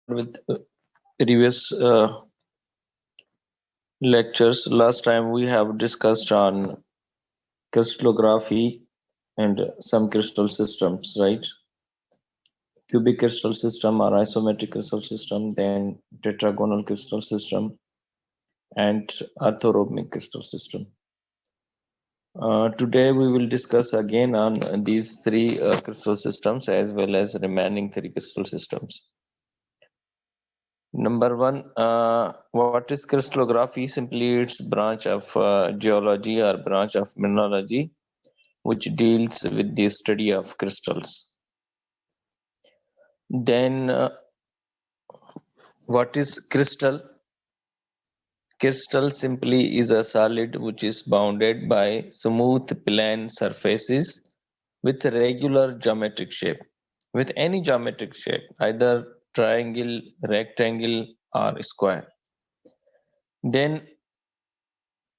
with previous lectures. Last time we have discussed on crystallography and some crystal systems, right? Cubic crystal system or isometric crystal system, then tetragonal crystal system, and orthorhombic crystal system. Today we will discuss again on these three crystal systems as well as remaining three crystal systems. Number one, what is crystallography? Simply, it's branch of geology or branch of mineralogy, which deals with the study of crystals. Then, what is crystal? Crystal simply is a solid which is bounded by smooth plane surfaces with regular geometric shape. With any geometric shape, either triangle, rectangle, or square. Then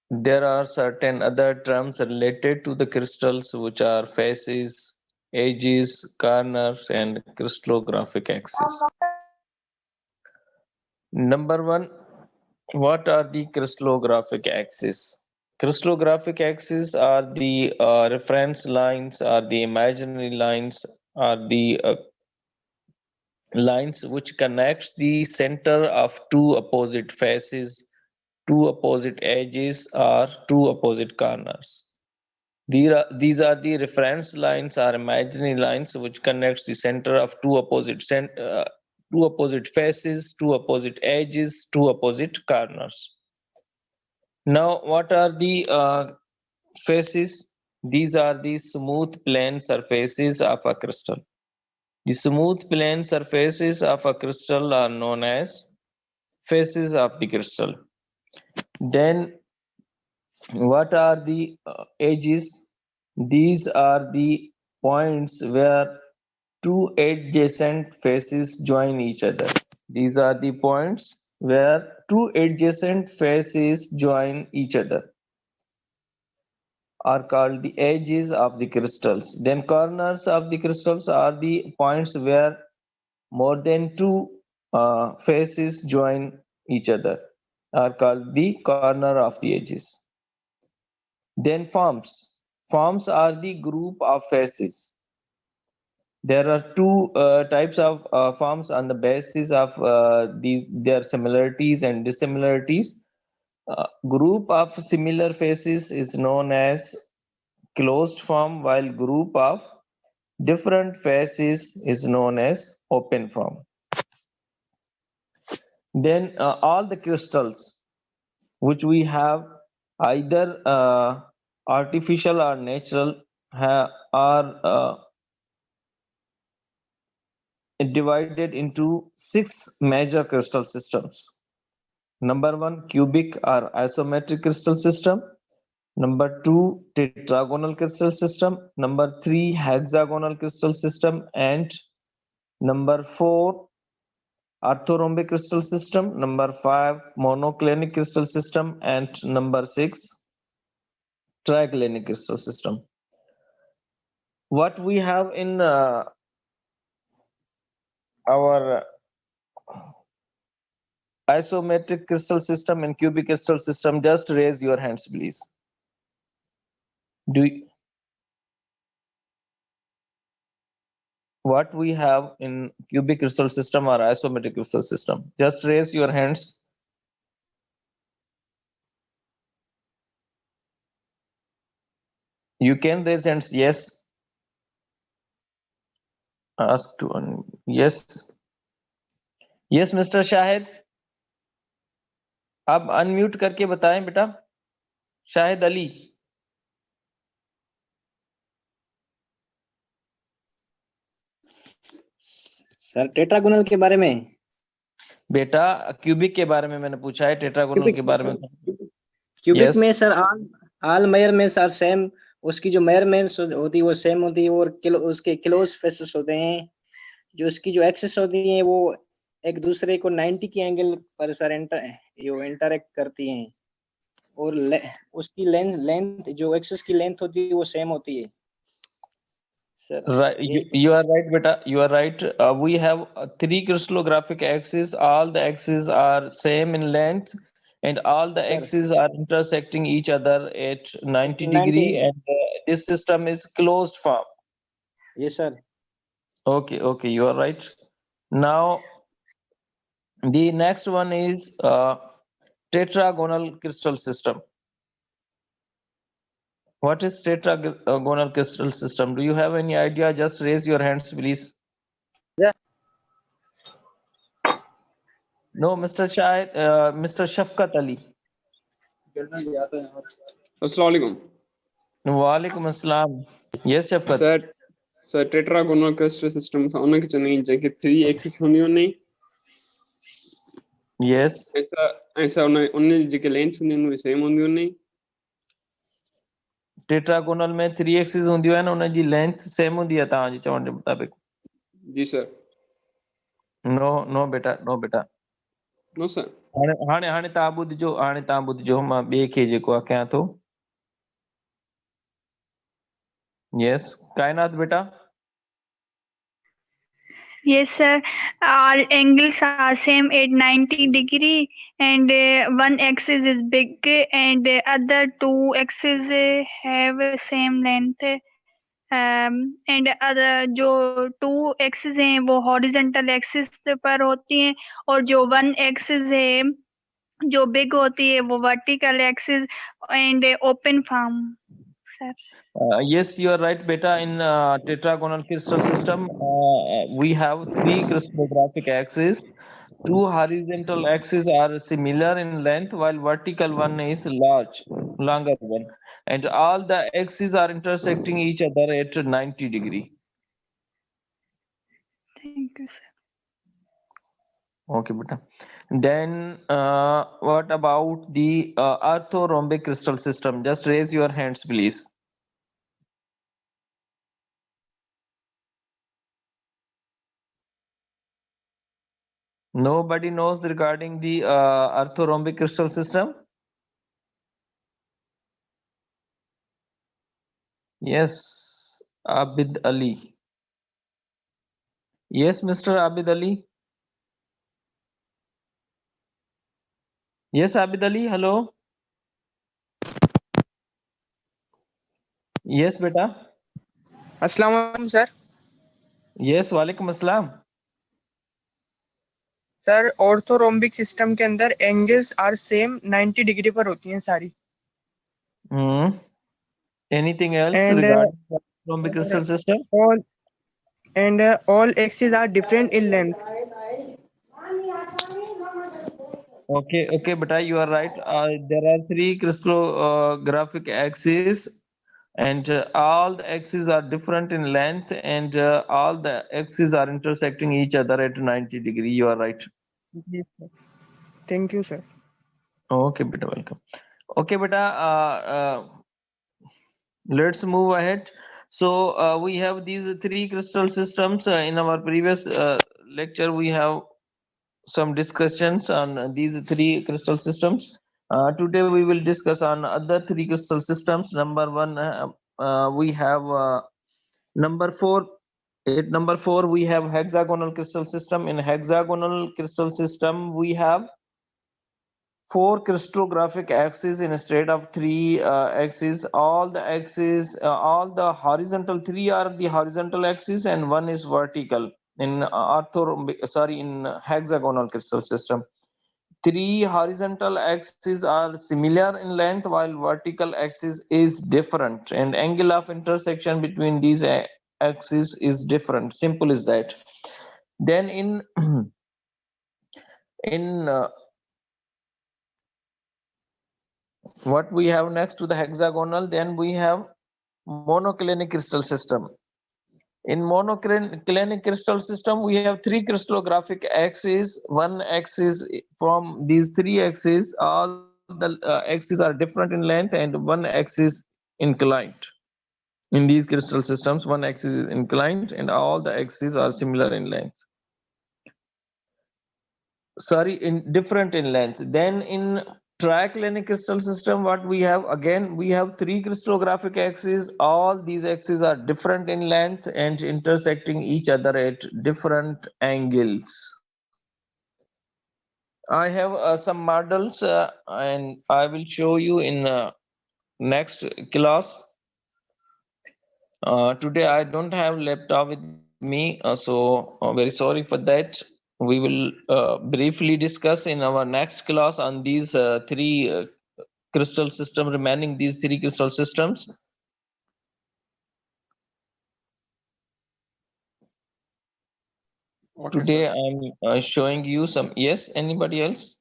there are certain other terms related to the crystals, which are faces, edges, corners, and crystallographic axis. Number one, what are the crystallographic axes? Crystallographic axes are the reference lines, are the imaginary lines, are the lines which connects the center of two opposite faces, two opposite edges, or two opposite corners. These are the reference lines or imaginary lines which connects the center of two opposite faces, two opposite edges, two opposite corners. Now, what are the faces? These are the smooth plane surfaces of a crystal. The smooth plane surfaces of a crystal are known as faces of the crystal. Then, what are the edges? These are the points where two adjacent faces join each other. These are the points where two adjacent faces join each other, are called the edges of the crystals. Then corners of the crystals are the points where more than two faces join each other, are called the corner of the edges. Then forms. Forms are the group of faces. There are two types of forms on the basis of their similarities and dissimilarities. Group of similar faces is known as closed form, while group of different faces is known as open form. Then all the crystals which we have, either artificial or natural, are divided into 6 major crystal systems. Number 1, cubic or isometric crystal system. Number 2, tetragonal crystal system. Number 3, hexagonal crystal system. And number 4, orthorhombic crystal system. Number 5, monoclinic crystal system. And number 6, triclinic crystal system. What we have in our isometric crystal system and cubic crystal system, just raise your hands, please. What we have in cubic crystal system or isometric crystal system? Just raise your hands. You can raise hands. Yes. Ask to yes. Yes, Mr. Shahid. आप unmute करके बताएं बेटा. Shahid Ali. Sir tetragonal के बारे में. बेटा cubic के बारे में मैंने पूछा है, टेट्रागोनल के बारे में. क्यूबिक में sir all measurements are same. उसकी जो मेजरमेंट्स होती है वो सेम होती है और उसके क्लोज फेसेस होते हैं. जो उसकी जो एक्सिस होती हैं वो एक दूसरे को 90 के एंगल पर सर इंटरैक्ट करती हैं और उसकी लेंथ जो एक्सिस की लेंथ होती है वो सेम होती है. Sir, Right, you are right, beta. You are right. We have three crystallographic axes. All the axes are same in length, and all the sir, axes are intersecting each other at 90 degree. 90. And this system is closed form. Yes, sir. Okay, okay, you are right. Now the next one is tetragonal crystal system. What is tetragonal crystal system? Do you have any idea? Just raise your hands, please. Yeah. No, Mr. Mr. Shafqat Ali. Assalamualaikum. Walaikum assalam. Yes, Shafqat. Sir, tetragonal crystal system उन्हें kitchen नहीं जैसे 3 axis होनी होनी Yes. ऐसा उन्हें जिके length होनी उन्हें same होनी होनी Tetragonal में 3 axis होंदी है ना उन्हें जी length same होंदी है तां जी चवण जे मुताबिक. जी sir. No बेटा, no बेटा. No sir. हाणे तां ॿुधजो मां ॿिए खे जेको आखियां थो. Yes, कायनात बेटा. Yes, sir. All angles are same at 90 degree, and one axis is big, and other two axes have same length. And other जो two axes हैं वो horizontal axis पर होती हैं, और जो one axis है जो big होती है वो vertical axis and open form. Sir. Yes, you are right, beta. In tetragonal crystal system, we have 3 crystallographic axes. 2 horizontal axes are similar in length, while vertical one is longer one. And all the axes are intersecting each other at 90 degree. Thank you, sir. Okay, beta. Then what about the orthorhombic crystal system? Just raise your hands, please. Nobody knows regarding the orthorhombic crystal system? Yes, Abid Ali. Yes, Mr. Abid Ali. Yes, Abid Ali, hello. Yes, beta. अस्सलाम sir. Yes, वालेकुम अस्सलाम. Sir orthorhombic system के अंदर angles are same 90 degree पर होती हैं सारी. Anything else And regarding the orthorhombic crystal system? all axes are different in length. Okay, beta, you are right. There are 3 crystallographic axes, and all the axes are different in length, and all the axes are intersecting each other at 90 degree. You are right. Yes, sir. Thank you, sir. Okay, beta, welcome. Okay, beta, let's move ahead. So we have these 3 crystal systems. In our previous lecture, we have some discussions on these 3 crystal systems. Today we will discuss on other 3 crystal systems. Number 1, we have number 4. At number 4, we have hexagonal crystal system. In hexagonal crystal system, we have 4 crystallographic axes instead of 3 axes. All the horizontal 3 are the horizontal axis, and 1 is vertical. In in hexagonal crystal system, 3 horizontal axes are similar in length, while vertical axis is different, and angle of intersection between these axes is different. Simple as that. Then in what we have next to the hexagonal, then we have monoclinic crystal system. In monoclinic crystal system, we have 3 crystallographic axes. One axis from these 3 axes, all the axes are different in length, and one axis inclined. In these crystal systems, one axis is inclined, and all the axes are similar in length. Sorry, in different in length. Then in triclinic crystal system, what we have, again, we have three crystallographic axes. All these axes are different in length and intersecting each other at different angles. I have some models and I will show you in next class. Today I don't have laptop with me, so very sorry for that. We will briefly discuss in our next class on these three crystal system, remaining these three crystal systems. Okay, Today sir. I'm showing you some. Yes, anybody else?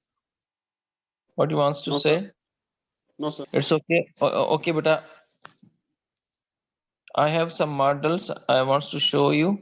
What you wants to No, say? sir. No, sir. It's okay. Okay, but I have some models I wants to show you.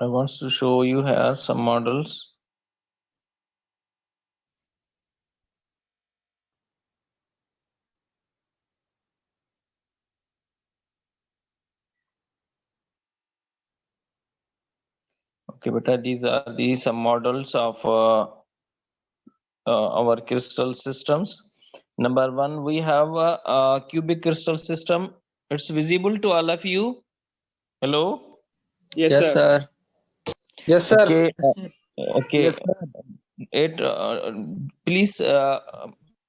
I wants to show you here some models. Okay, but these are the some models of our crystal systems. Number one, we have a cubic crystal system. It's visible to all of you. Hello. Yes, Yes, sir. sir. Yes, sir. Okay. Okay. Yes, sir. Please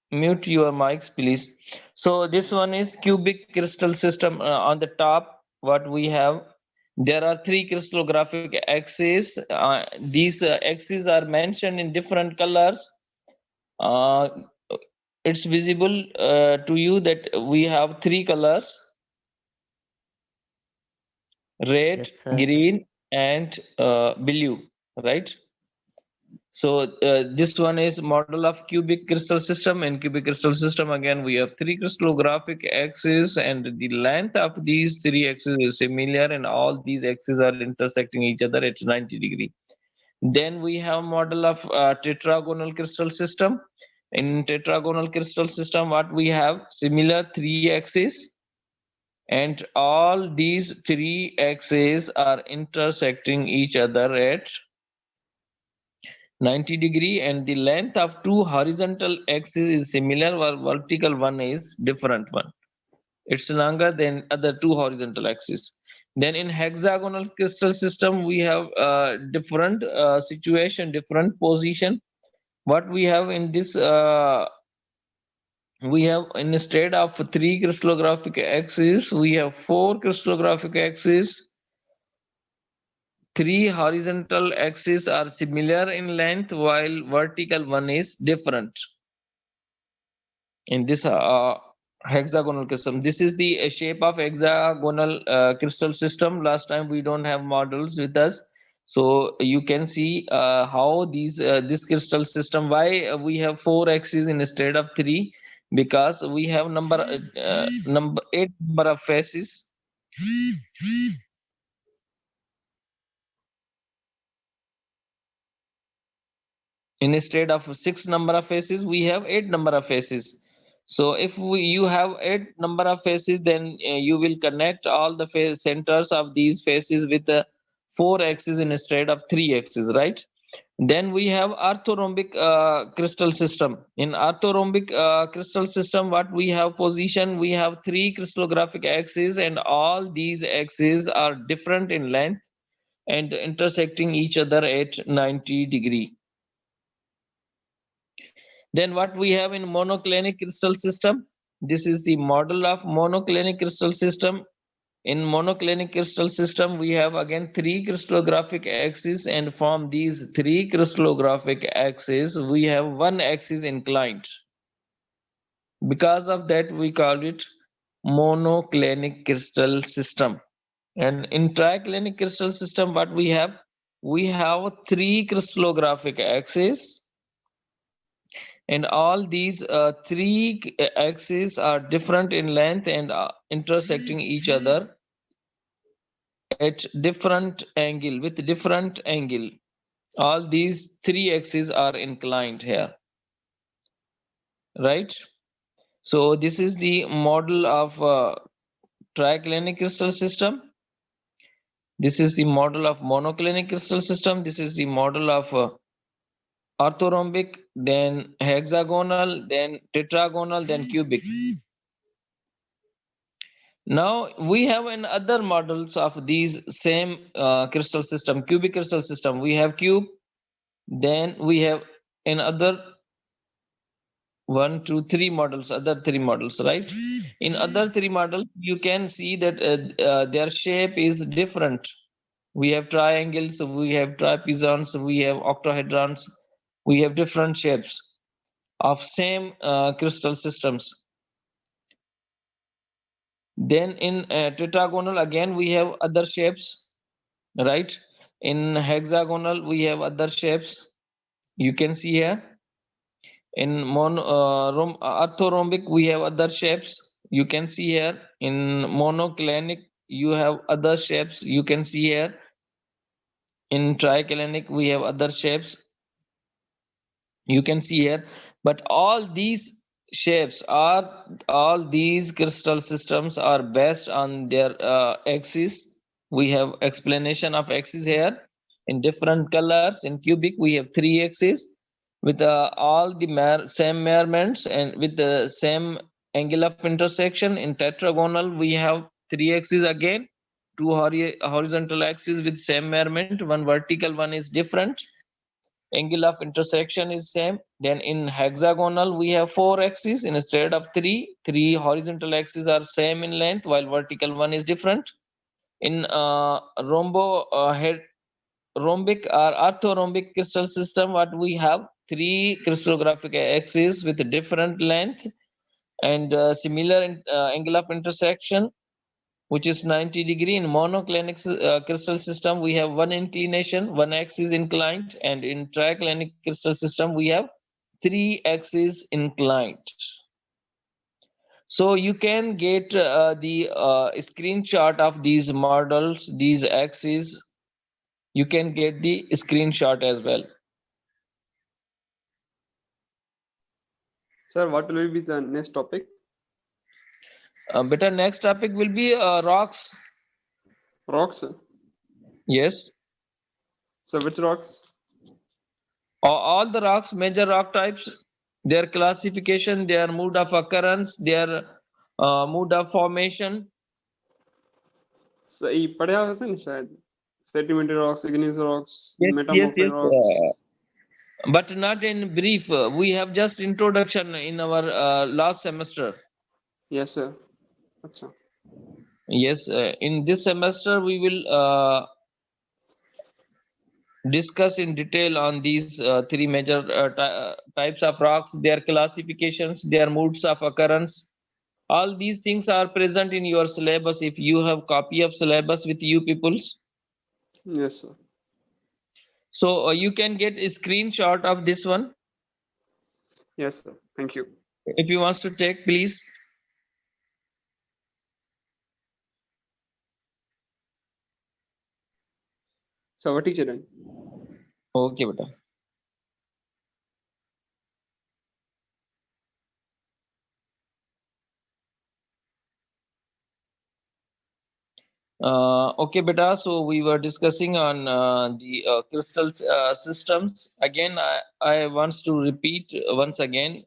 mute your mics, please. So this one is cubic crystal system. On the top, what we have, there are three crystallographic axes. These axes are mentioned in different colors. It's visible to you that we have three colors: red, Yes, sir. green, and blue, right? So this one is model of cubic crystal system. In cubic crystal system, again, we have three crystallographic axes, and the length of these three axes is similar, and all these axes are intersecting each other at 90 degree. Then we have model of tetragonal crystal system. In tetragonal crystal system, what we have, similar three axes, and all these three axes are intersecting each other at 90 degree, and the length of two horizontal axes is similar, while vertical one is different one. It's longer than other two horizontal axes. Then in hexagonal crystal system, we have different situation, different position. What we have in this, we have, instead of three crystallographic axes, we have four crystallographic axes. Three horizontal axes are similar in length, while vertical one is different. In this hexagonal crystal, this is the shape of hexagonal crystal system. Last time we don't have models with us, so you can see how these this crystal system, why we have four axes instead of three, because we have number 8 number of faces. Instead of 6 number of faces, we have 8 number of faces. So if you have 8 number of faces, then you will connect all the face centers of these faces with 4 axes instead of 3 axes, right? Then we have orthorhombic crystal system. In orthorhombic crystal system, what we have position, we have 3 crystallographic axes, and all these axes are different in length and intersecting each other at 90 degree. Then what we have in monoclinic crystal system, this is the model of monoclinic crystal system. In monoclinic crystal system, we have again 3 crystallographic axes, and from these 3 crystallographic axes, we have one axis inclined. Because of that, we call it monoclinic crystal system. And in triclinic crystal system, what we have, we have 3 crystallographic axes, and all these 3 axes are different in length and intersecting each other at different angle with different angle. All these 3 axes are inclined here, right? So this is the model of triclinic crystal system. This is the model of monoclinic crystal system. This is the model of orthorhombic, then hexagonal, then tetragonal, then cubic. Now we have in other models of these same crystal system, cubic crystal system. We have cube, then we have in other 1, 2, 3 models, other 3 models, right? In other 3 models, you can see that their shape is different. We have triangles, we have trapezoids, we have octahedrons, we have different shapes of same crystal systems. Then in tetragonal, again, we have other shapes, right? In hexagonal, we have other shapes. You can see here. In orthorhombic, we have other shapes. You can see here. In monoclinic, you have other shapes. You can see here. In triclinic, we have other shapes. You can see here. But all these shapes are, all these crystal systems are based on their axis. We have explanation of axis here in different colors. In cubic, we have 3 axes with all the same measurements and with the same angle of intersection. In tetragonal, we have 3 axes again, 2 horizontal axes with same measurement, one vertical, one is different. Angle of intersection is same. Then in hexagonal, we have 4 axes instead of 3. 3 horizontal axes are same in length, while vertical one is different. In rhombic or orthorhombic crystal system, what we have 3 crystallographic axes with different length and similar angle of intersection, which is 90 degree. In monoclinic crystal system, we have one inclination, one axis inclined, and in triclinic crystal system, we have 3 axes inclined. So you can get the screenshot of these models, these axes. You can get the screenshot as well. Sir, what will be the next topic? Better next topic will be rocks. Rocks? Yes. So which rocks? All the rocks, major rock types, their classification, their mode of occurrence, their mode of formation. So ये पढ़ा है ना शायद sedimentary rocks, igneous rocks, Yes, metamorphic rocks. But not in brief. We have just introduction in our last semester. Yes, sir. Achha. Yes, in this semester we will discuss in detail on these 3 major types of rocks, their classifications, their modes of occurrence. All these things are present in your syllabus if you have copy of syllabus with you peoples. Yes, sir. So you can get a screenshot of this one. Yes, sir. Thank you. If you want to take, please. So what teacher then? Okay, beta. Okay, beta. So we were discussing on the crystal systems. Again, I want to repeat once again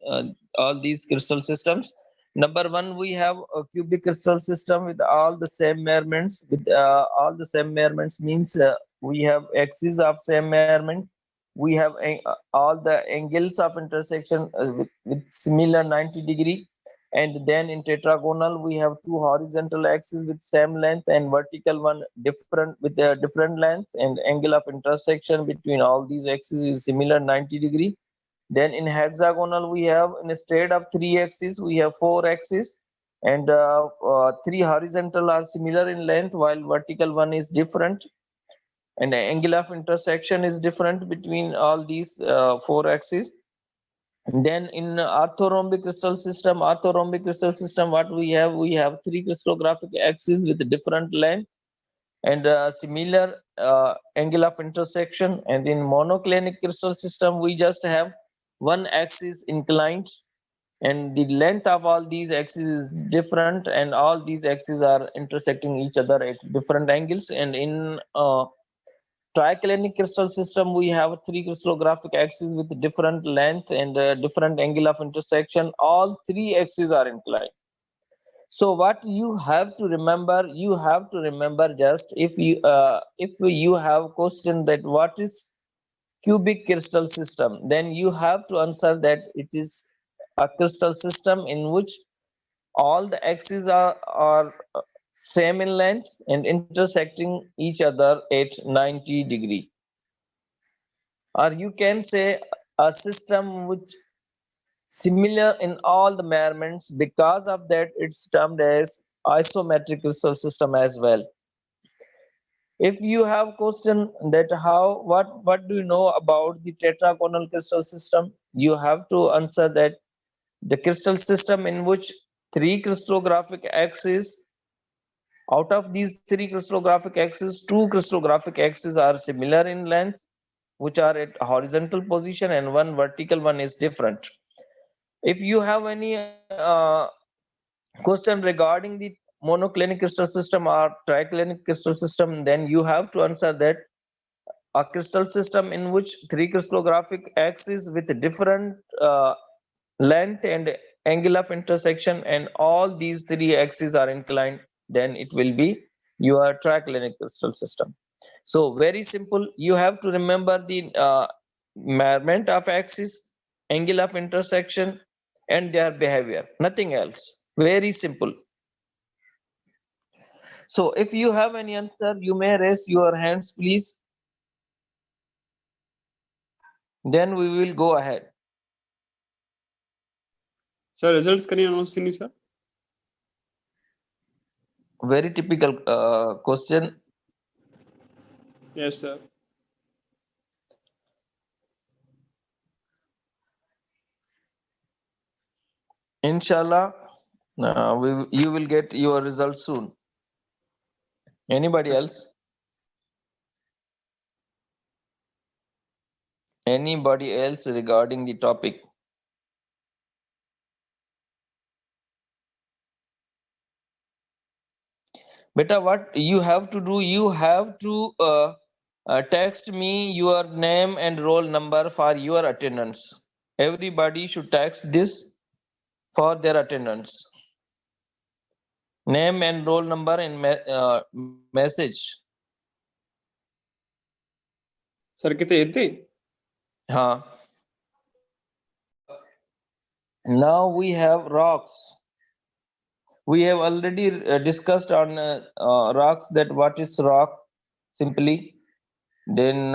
all these crystal systems. Number 1, we have a cubic crystal system with all the same measurements. With all the same measurements means we have axes of same measurement. We have all the angles of intersection with similar 90 degree. And then in tetragonal, we have 2 horizontal axes with same length and vertical one different with a different length, and angle of intersection between all these axes is similar 90 degree. Then in hexagonal, we have instead of 3 axes, we have 4 axes, and 3 horizontal are similar in length while vertical one is different. and the angle of intersection is different between all these four axes. And then in orthorhombic crystal system, what we have three crystallographic axes with different length and similar angle of intersection. And in monoclinic crystal system, we just have one axis inclined, and the length of all these axes is different, and all these axes are intersecting each other at different angles. And in triclinic crystal system, we have three crystallographic axes with different length and different angle of intersection. All three axes are inclined. So what you have to remember, just if you have question that what is cubic crystal system, then you have to answer that it is a crystal system in which all the axes are same in length and intersecting each other at 90 degree. Or you can say a system which similar in all the measurements. Because of that, it's termed as isometric crystal system as well. If you have question that what do you know about the tetragonal crystal system, you have to answer that the crystal system in which three crystallographic axes, out of these three crystallographic axes, two crystallographic axes are similar in length, which are at horizontal position, and one vertical one is different. If you have any question regarding the monoclinic crystal system or triclinic crystal system, then you have to answer that a crystal system in which three crystallographic axes with different length and angle of intersection, and all these three axes are inclined, then it will be your triclinic crystal system. So very simple, you have to remember the measurement of axis, angle of intersection, and their behavior, nothing else. Very simple. So if you have any answer, you may raise your hands, please. Then we will go ahead. Sir, results can you announce नहीं sir? Very typical question. Yes sir. Inshallah, you will get your results soon. Anybody else? Anybody else regarding the topic? Beta, what you have to do, you have to text me your name and roll number for your attendance. Everybody should text this for their attendance. Name and roll number and message. Sir, कितने इतने? Huh. Now we have rocks. We have already discussed on rocks, that what is rock simply. Then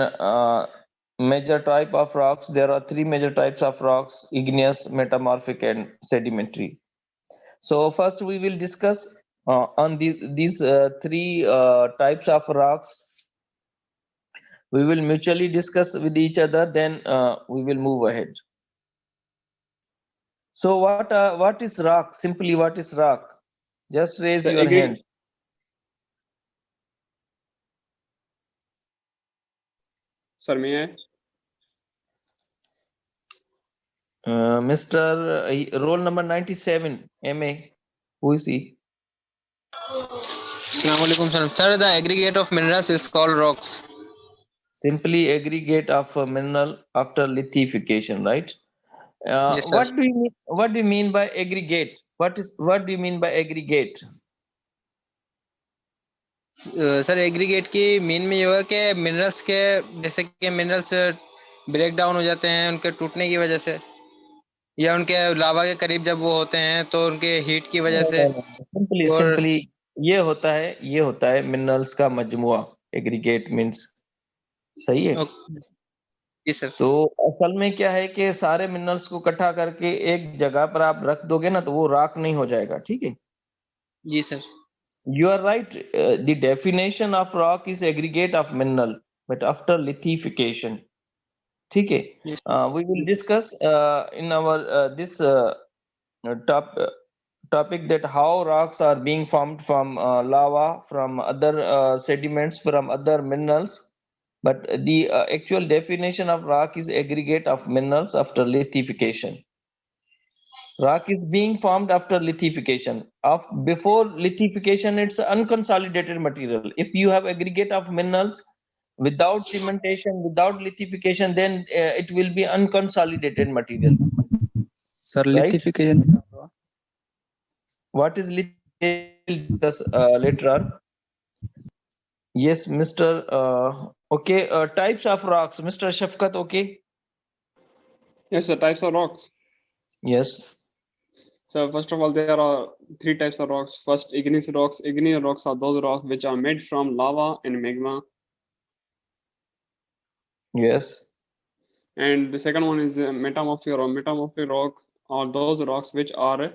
major type of rocks, there are three major types of rocks: igneous, metamorphic, and sedimentary. So first we will discuss on these three types of rocks. We will mutually discuss with each other, then we will move ahead. So what is rock? Simply, what is rock? Just raise your hand. Sir, may I? Mr. Roll number 97, MA. Who is he? Assalamualaikum sir. Sir, the aggregate of minerals is called rocks. Simply aggregate of a mineral after lithification, right? Yes, sir. What do you mean by aggregate? What do you mean by aggregate? Sir aggregate की mean में ये हुआ कि minerals के जैसे कि minerals break down हो जाते हैं उनके टूटने की वजह से, या उनके लावा के करीब जब वो होते हैं तो उनके हीट की वजह से। सिंपली ये होता है मिनरल्स का मजमुआ, एग्रीगेट मीन्स। सही है जी सर। तो असल में क्या है कि सारे मिनरल्स को इकट्ठा करके एक जगह पर आप रख दोगे ना, तो वो राख नहीं हो जाएगा। ठीक है जी sir. You are right. The definition of rock is aggregate of mineral. but after lithification. ठीक है? We will discuss in our this topic that how rocks are being formed from lava, from other sediments, from other minerals. But the actual definition of rock is aggregate of minerals after lithification. Rock is being formed after lithification. Before lithification, it's unconsolidated material. If you have aggregate of minerals without cementation, without lithification, then it will be unconsolidated material. Sir, right? lithification. What is lithification later on? Yes, Mr. Okay, types of rocks. Mr. Shafkat, okay? Yes, sir. Types of rocks. Yes. So first of all, there are 3 types of rocks. First, igneous rocks. Igneous rocks are those rocks which are made from lava and magma. Yes. And the second one is metamorphic rock. Metamorphic rocks are those rocks which are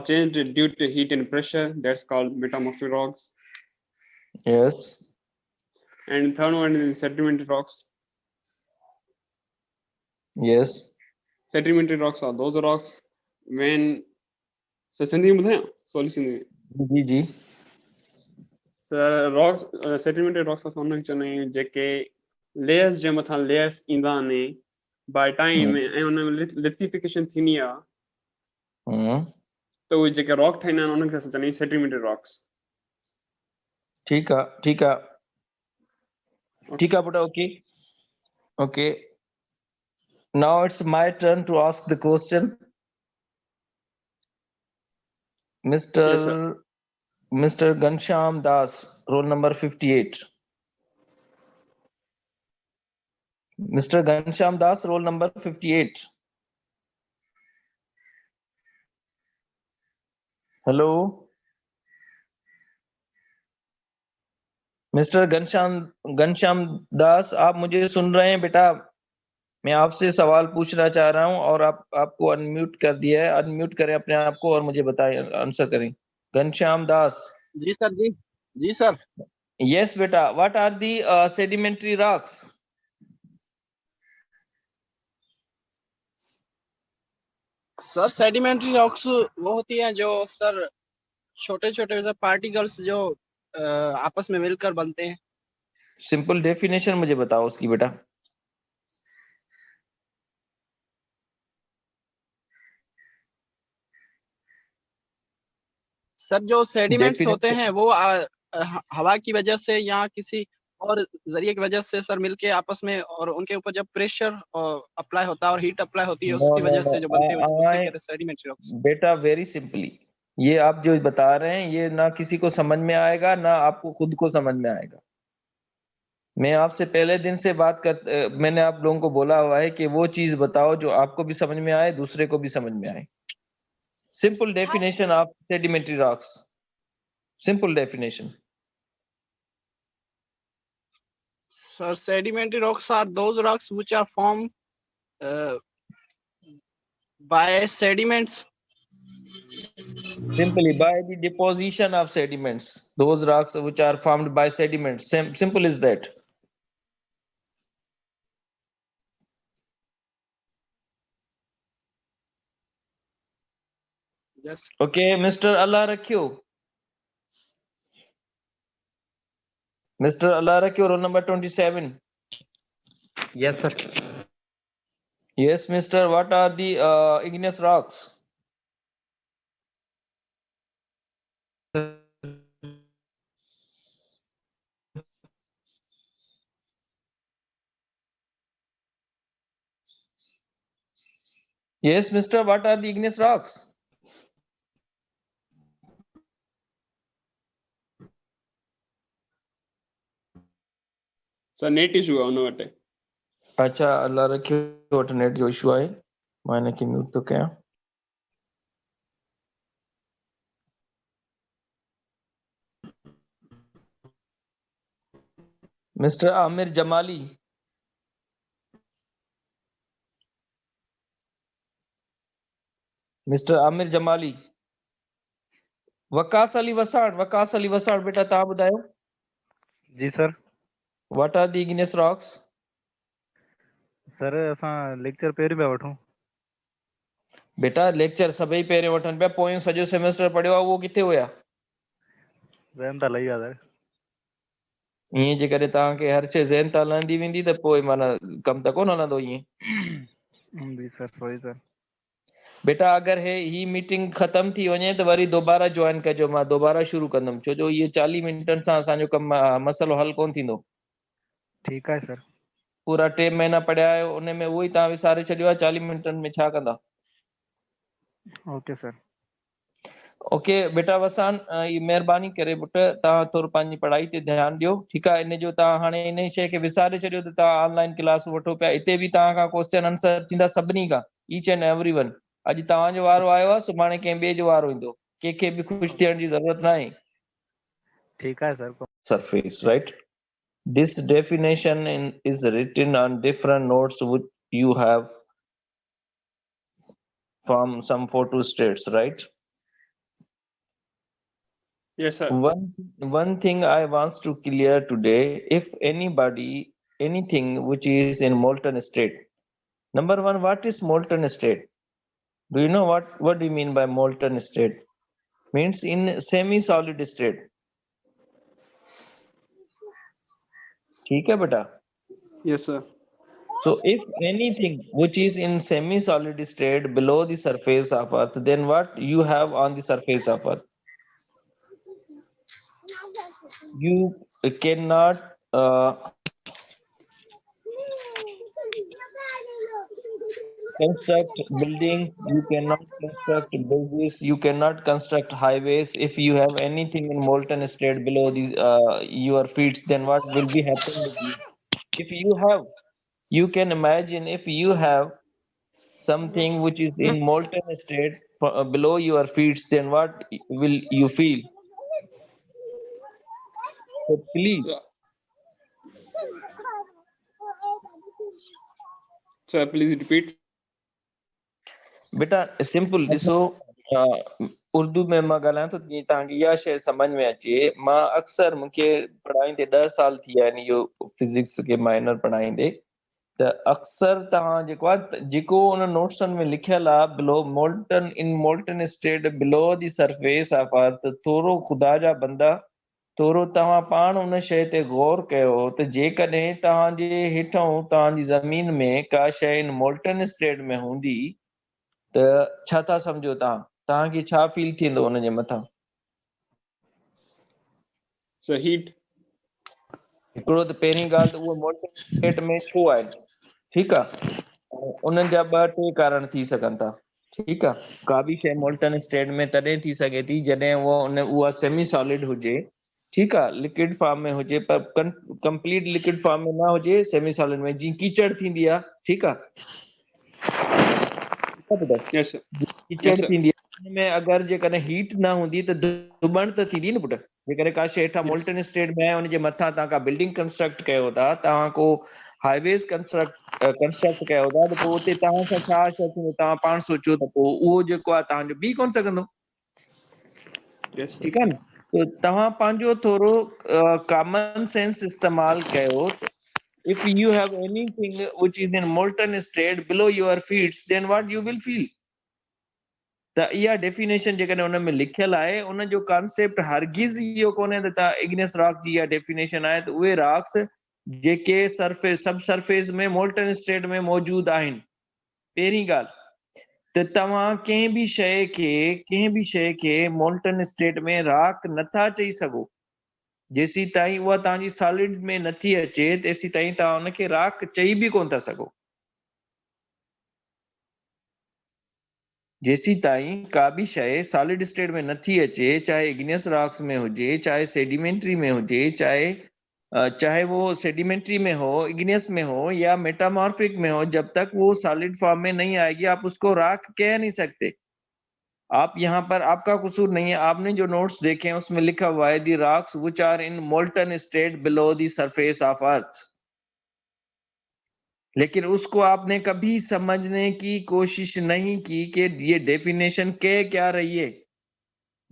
changed due to heat and pressure. That's called metamorphic rocks. Yes. And third one is sedimentary rocks. Yes. Sedimentary rocks are those rocks when ji. So rocks, sedimentary rocks are something JK layers जे मथां layers ईंदा आहिनि by time ऐं उन में lithification थींदी आहे त उहे जेके रॉक ठाहींदा आहिनि उन्हनि खे असां चवंदा आहियूं sedimentary rocks. ठीक आहे बेटा. Okay. Now it's my turn to ask the question. Mr. Yes, sir. Mr. Ghanshyam Das, roll number 58. Mr. Ghanshyam Das, roll number 58. Hello. Mr. Ghanshyam Das, आप मुझे सुन रहे हैं बेटा? मैं आपसे सवाल पूछना चाह रहा हूं और आपको अनम्यूट कर दिया है. अनम्यूट करें अपने आप को और मुझे बताएं, आंसर करें. घनश्याम दास. जी सर. जी सर. Yes बेटा. What are the sedimentary rocks? Sir sedimentary rocks वो होती हैं जो सर छोटे छोटे पार्टिकल्स जो आपस में मिलकर बनते हैं. सिंपल डेफिनेशन मुझे बताओ उसकी बेटा. सर जो सेडिमेंट्स होते हैं वो हवा की वजह से या किसी और जरिए की वजह से सर मिलके आपस में और उनके ऊपर जब प्रेशर अप्लाई होता है और हीट अप्लाई होती है उसकी वजह से जो बनते हैं उसे कहते हैं सेडिमेंट्री रॉक्स. बेटा वेरी सिंपली, ये आप जो बता रहे हैं ये ना किसी को समझ में आएगा ना आपको खुद को समझ में आएगा. मैं आपसे पहले दिन से मैंने आप लोगों को बोला हुआ है कि वो चीज बताओ जो आपको भी समझ में आए, दूसरे को भी समझ में आए. Simple definition of sedimentary rocks. Simple definition. Sir, sedimentary rocks are those rocks which are formed by sediments. Simply by the deposition of sediments. Those rocks which are formed by sediments. Simple as that. Yes. Okay, Mr. Allah Rakyo. Mr. Allah Rakyo, roll number 27. Yes, sir. Yes, Mr. What are the igneous rocks? Yes, Mr. What are the igneous rocks? Sir net issue है उन वटे. अच्छा अल्लाह रखियो वटि net जो issue आहे. मां हिनखे म्यूट थो कयां. Mr. Amir Jamali. Mr. Amir Jamali. Waqas Ali वसाड़ बेटा तव्हां ॿुधायो. जी sir. What are the igneous rocks? Sir असां लेक्चर पहिरीं पिया वठूं। बेटा लेक्चर सभई पहिरें वठनि पिया, पोयों सॼो सेमेस्टर पढ़ियो आहे उहो किथे हुया? ज़हन त लही विया सर। ईअं जेकॾहिं तव्हांखे हर शइ ज़हन तां लहंदी वेंदी त पोइ माना कमु त कोन हलंदो ईअं। जी सर, सॉरी सर। बेटा अगरि ही मीटिंग ख़तम थी वञे त वरी दोबारा ज्वाइन कजो, मां दोबारा शुरू कंदुमि, छो जो इहे 40 मिंटनि सां असांजो कमु मसइलो हल कोन थींदो। ठीकु आहे सर। पूरा 3 महीना पढ़िया आहियो, उन में उहो ई तव्हां विसारे छॾियो आहे, 40 मिंटनि में छा कंदा? Okay sir. ओके बेटा वसान, ये महिरबानी करे पुट तव्हां थोरो पंहिंजी पढ़ाई ते ध्यानु ॾियो, ठीकु आहे? इन जो तव्हां हाणे इन शइ खे विसारे छॾियो त तव्हां ऑनलाइन क्लास वठो पिया, हिते बि तव्हां खां क्वेश्चन आंसर थींदा सभिनी खां, ईच एंड एवरी वन। अॼु तव्हांजो वारो आयो आहे, सुभाणे कंहिं ॿिए जो वारो ईंदो, कंहिंखे बि ख़ुशि थियण जी ज़रूरत न आहे। ठीकु आहे sir. Surface, right? This definition is written on different notes which you have from some photo states, right? Yes, sir. One thing I want to clear today, if anything which is in molten state. Number one, what is molten state? Do you know what do you mean by molten state? Means in semi-solid state. ठीक है बेटा? Yes, sir. So if anything which is in semi-solid state below the surface of Earth, then what you have on the surface of Earth? You cannot construct buildings, you cannot construct buildings, you cannot construct highways if you have anything in molten state below your feet. Then what will be happening with you? If you have, you can imagine if you have something which is in molten state below your feet, then what will you feel? So please. Sir, please repeat. बेटा simple ॾिसो, उर्दू में मां ॻाल्हायां थो जीअं तव्हांखे इहा शइ सम्झ में अचे। मां अक्सर मूंखे पढ़ाईंदे 10 साल थी विया आहिनि इहो फिजिक्स खे माइनर पढ़ाईंदे, त अक्सर तव्हां जेको उन नोट्सनि में लिखियल आहे below molten state below the surface of earth, थोरो ख़ुदा जा बंदा, थोरो तव्हां पाण उन शइ ते गौर कयो त जेकॾहिं तव्हांजे हेठां तव्हांजी ज़मीन में का शइ इन मोल्टन स्टेट में हूंदी त छा था सम्झो तव्हांखे छा फील थींदो उनजे मथां? Sir, heat. हिकिड़ो त पहिरीं ॻाल्हि त उहो मोल्टन स्टेट में छो आहे, ठीकु आहे? उन्हनि जा 2-3 कारण थी सघनि था, ठीकु आहे? का बि शइ मोल्टन स्टेट में तॾहिं थी सघे थी जॾहिं उहा सेमी सॉलिड हुजे, ठीकु आहे? लिक्विड फॉर्म में हुजे, पर कंप्लीट लिक्विड फॉर्म में न हुजे, सेमी सॉलिड में, जीअं कीचड़ थींदी आहे, ठीकु आहे? Yes, sir. कीचड़ थींदी आहे, में अगरि जेकॾहिं हीट न हूंदी त धुबण त थींदी न पुट। जेकॾहिं का शइ हेठां मोल्टन स्टेट में आहे, उनजे मथां तव्हां का बिल्डिंग कंस्ट्रक्ट कयो था, तव्हां को हाईवेज कंस्ट्रक्ट कयो था, त पोइ उते तव्हां सां छा शइ थींदो? तव्हां पाण सोचियो त पोइ उहो जेको आहे तव्हांजो बीह कोन सघंदो, ठीकु आहे न? त तव्हां पंहिंजो थोरो कॉमन सेंस इस्तेमालु कयो। If you have anything which is in molten state below your feet, then what you will feel? त इहा डेफिनेशन जेकॾहिं उन में लिखियल आहे, उन जो कॉन्सेप्ट हरगिज़ इहो कोन्हे त तव्हां इग्नियस रॉक जी इहा डेफिनेशन आहे त उहे रॉक्स जेके सब सरफेस में मोल्टन स्टेट में मौजूद आहिनि। पहिरीं ॻाल्हि त तव्हां कंहिं बि शइ खे मोल्टन स्टेट में रॉक नथा चई सघो। जेसी ताईं उहा तव्हांजी सॉलिड में नथी अचे, तेसी ताईं तव्हां उनखे रॉक चई बि कोन था सघो। जेसी ताईं का बि शइ सॉलिड स्टेट में नथी अचे, चाहे इग्नियस रॉक्स में हुजे, चाहे सेडिमेंट्री में हुजे, चाहे वो सेडिमेंट्री में हो, इग्नियस में हो या मेटामॉर्फिक में हो, जब तक वो सॉलिड फॉर्म में नहीं आएगी आप उसको रॉक कह नहीं सकते। आप यहाँ पर आपका कसूर नहीं है, आपने जो नोट्स देखे हैं उसमें लिखा हुआ है the rocks which are in molten state below the surface of earth, लेकिन उसको आपने कभी समझने की कोशिश नहीं की कि ये डेफिनेशन क्या रही है।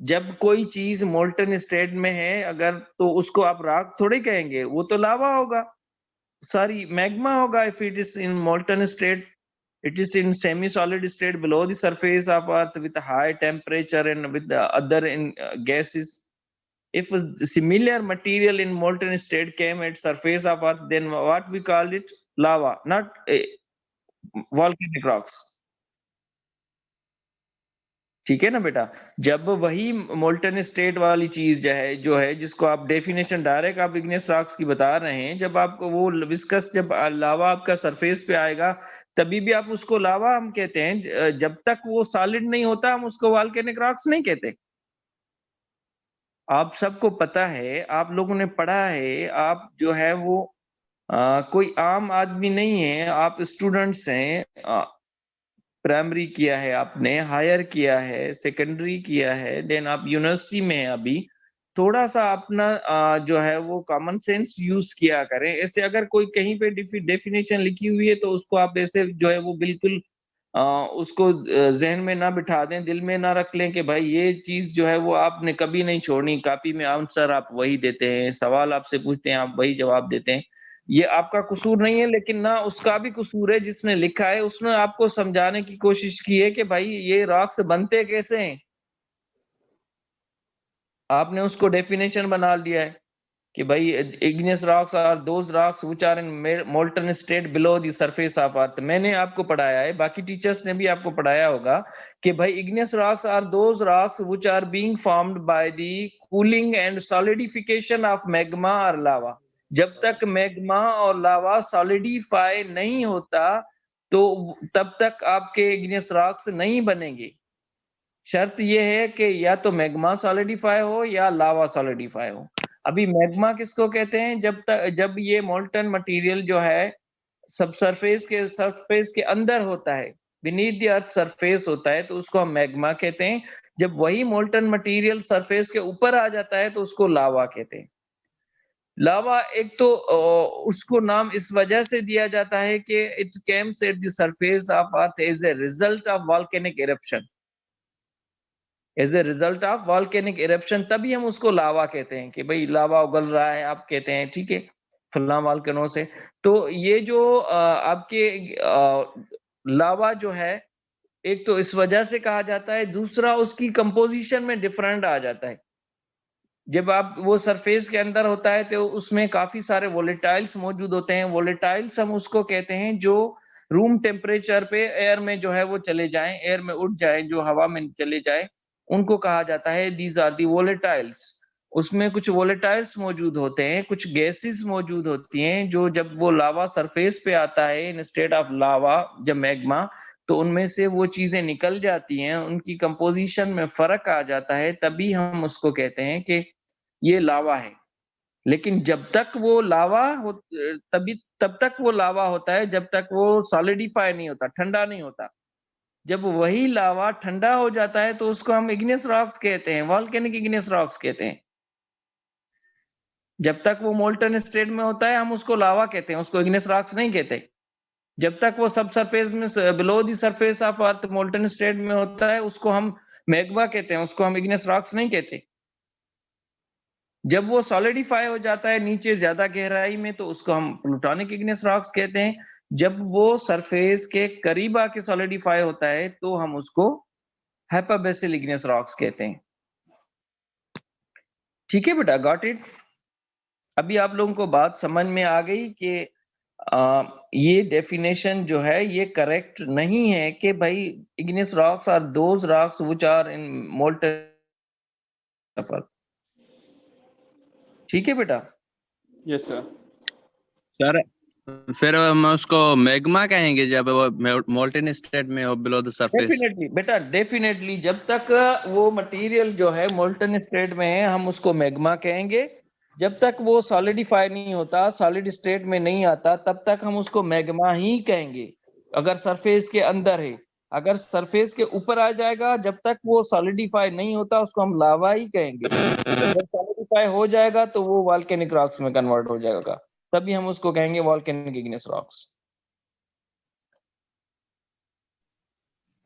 जब कोई चीज मोल्टन स्टेट में है अगर, तो उसको आप रॉक थोड़े कहेंगे, वो तो लावा होगा, सॉरी मैग्मा होगा। If it is in molten state, it is in semi solid state below the surface of earth with high temperature and with the other gases. If a similar material in molten state came at surface of earth, then what we called it? Lava, not volcanic rocks. ठीक है ना बेटा? जब वही molten state वाली चीज जो है जिसको आप डेफिनेशन डायरेक्ट आप इग्नियस रॉक्स की बता रहे हैं, जब आपको वो विस्कस, जब लावा आपका सरफेस पे आएगा तभी भी आप उसको लावा हम कहते हैं। जब तक वो सॉलिड नहीं होता हम उसको वॉल्केनिक रॉक्स नहीं कहते। आप सबको पता है, आप लोगों ने पढ़ा है, आप जो है वो कोई आम आदमी नहीं है, आप स्टूडेंट्स हैं, प्राइमरी किया है आपने, हायर किया है, सेकेंडरी किया है, देन आप यूनिवर्सिटी में हैं अभी। थोड़ा सा अपना जो है वो कॉमन सेंस यूज किया करें। ऐसे अगर कोई कहीं पे डेफिनेशन लिखी हुई है तो उसको आप ऐसे जो है वो बिल्कुल उसको जहन में ना बिठा दें, दिल में ना रख लें कि भाई ये चीज जो है वो आपने कभी नहीं छोड़नी। कॉपी में आंसर आप वही देते हैं, सवाल आपसे पूछते हैं आप वही जवाब देते हैं। ये आपका कसूर नहीं है, लेकिन ना उसका भी कसूर है जिसने लिखा है, उसने आपको समझाने की कोशिश की है कि भाई ये रॉक्स बनते कैसे हैं। आपने उसको डेफिनेशन बना लिया है कि भाई igneous rocks are those rocks which are in molten state below the surface of earth। मैंने आपको पढ़ाया है, बाकी टीचर्स ने भी आपको पढ़ाया होगा कि भाई igneous rocks are those rocks which are being formed by the cooling and solidification of magma or lava। जब तक मैग्मा और लावा सॉलिडिफाई नहीं होता तो तब तक आपके igneous rocks नहीं बनेंगे। शर्त ये है कि या तो मैग्मा सॉलिडिफाई हो या लावा सॉलिडिफाई हो। अभी मैग्मा किसको कहते हैं? जब ये मोल्टन मटेरियल जो है सब सरफेस के अंदर होता है, बीनीथ द अर्थ सरफेस होता है, तो उसको हम मैग्मा कहते हैं। जब वही मोल्टन मटेरियल सरफेस के ऊपर आ जाता है तो उसको लावा कहते हैं। लावा एक तो उसको नाम इस वजह से दिया जाता है कि it comes at the surface of earth as a result of volcanic eruption. As a result of volcanic eruption तभी हम उसको लावा कहते हैं कि भाई लावा उगल रहा है, आप कहते हैं ठीक है फला वॉल्केनो से। तो ये जो आपके लावा जो है, एक तो इस वजह से कहा जाता है, दूसरा उसकी कंपोजिशन में डिफरेंट आ जाता है। जब आप वो सरफेस के अंदर होता है तो उसमें काफी सारे वोलेटाइल्स मौजूद होते हैं। वोलेटाइल्स हम उसको कहते हैं जो रूम टेम्परेचर पे एयर में जो है वो चले जाएं, एयर में उड़ जाएं, जो हवा में चले जाएं, उनको कहा जाता है दीज आर दी वोलेटाइल्स। उसमें कुछ वोलेटाइल्स मौजूद होते हैं, कुछ गैसेस मौजूद होती हैं जो जब वो लावा सरफेस पे आता है इन स्टेट ऑफ लावा, जब मैग्मा, तो उनमें से वो चीजें निकल जाती हैं, उनकी कंपोजिशन में फर्क आ जाता है, तभी हम उसको कहते हैं कि ये लावा है। लेकिन जब तक वो लावा हो तब तक वो लावा होता है जब तक वो सॉलिडिफाई नहीं होता, ठंडा नहीं होता। जब वही लावा ठंडा हो जाता है तो उसको हम इग्नियस रॉक्स कहते हैं, वॉल्केनिक इग्नियस रॉक्स कहते हैं। जब तक वो मोल्टन स्टेट में होता है हम उसको लावा कहते हैं, उसको इग्नियस रॉक्स नहीं कहते। जब तक वो सब सरफेस में below the surface of earth molten state में होता है उसको हम मैग्मा कहते हैं, उसको हम इग्नियस रॉक्स नहीं कहते। जब वो सॉलिडिफाई हो जाता है नीचे ज्यादा गहराई में तो उसको हम प्लूटोनिक इग्नियस रॉक्स कहते हैं। जब वो सरफेस के करीब आके सॉलिडिफाई होता है तो हम उसको हाइपरबेसिल इग्नियस रॉक्स कहते हैं। ठीक है बेटा, गॉट इट? अभी आप लोगों को बात समझ में आ गई कि ये डेफिनेशन जो है ये करेक्ट नहीं है कि भाई igneous rocks are those rocks which are in molten. ठीक है बेटा? Yes sir. सर फिर हम उसको मैग्मा कहेंगे जब वो मोल्टन स्टेट में हो बिलो द सरफेस? डेफिनेटली बेटा, डेफिनेटली जब तक वो मटेरियल जो है मोल्टन स्टेट में है हम उसको मैग्मा कहेंगे। जब तक वो सॉलिडिफाई नहीं होता, सॉलिड स्टेट में नहीं आता, तब तक हम उसको मैग्मा ही कहेंगे अगर सरफेस के अंदर है। अगर सरफेस के ऊपर आ जाएगा, जब तक वो सॉलिडिफाई नहीं होता उसको हम लावा ही कहेंगे। जब सॉलिडिफाई हो जाएगा तो वो वॉल्केनिक रॉक्स में कन्वर्ट हो जाएगा, तभी हम उसको कहेंगे volcanic igneous rocks.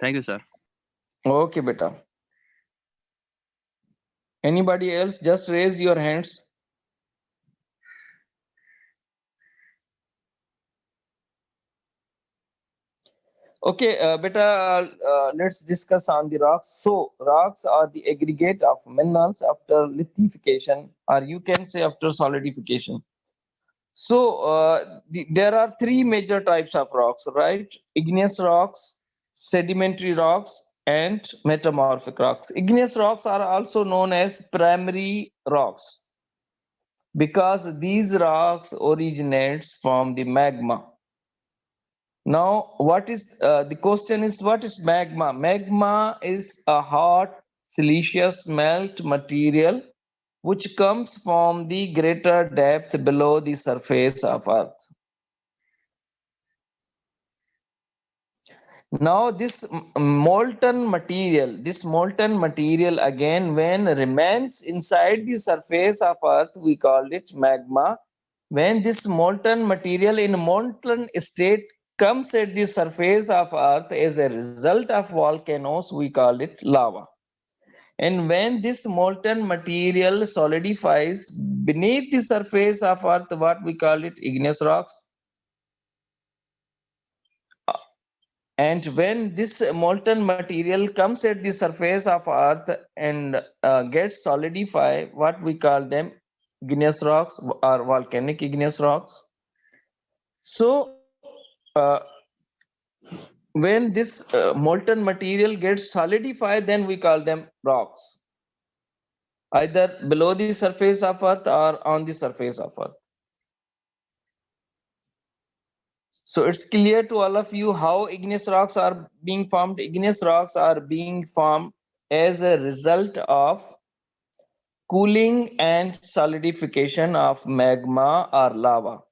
Thank you sir. Okay बेटा। Anybody else? Just raise your hands. Okay, let's discuss on the rocks. So rocks are the aggregate of minerals after lithification, or you can say after solidification. So there are three major types of rocks, right? Igneous rocks, sedimentary rocks, and metamorphic rocks. Igneous rocks are also known as primary rocks because these rocks originates from the magma. Now, what is the question is, what is magma? Magma is a hot siliceous melt material which comes from the greater depth below the surface of Earth. Now, this molten material again, when remains inside the surface of Earth, we call it magma. When this molten material in molten state comes at the surface of Earth as a result of volcanoes, we call it lava. And when this molten material solidifies beneath the surface of Earth, what we call it? Igneous rocks. And when this molten material comes at the surface of Earth and gets solidified, what we call them? Igneous rocks or volcanic igneous rocks. So when this molten material gets solidified, then we call them rocks, either below the surface of Earth or on the surface of Earth. So it's clear to all of you how igneous rocks are being formed. Igneous rocks are being formed as a result of cooling and solidification of magma or lava.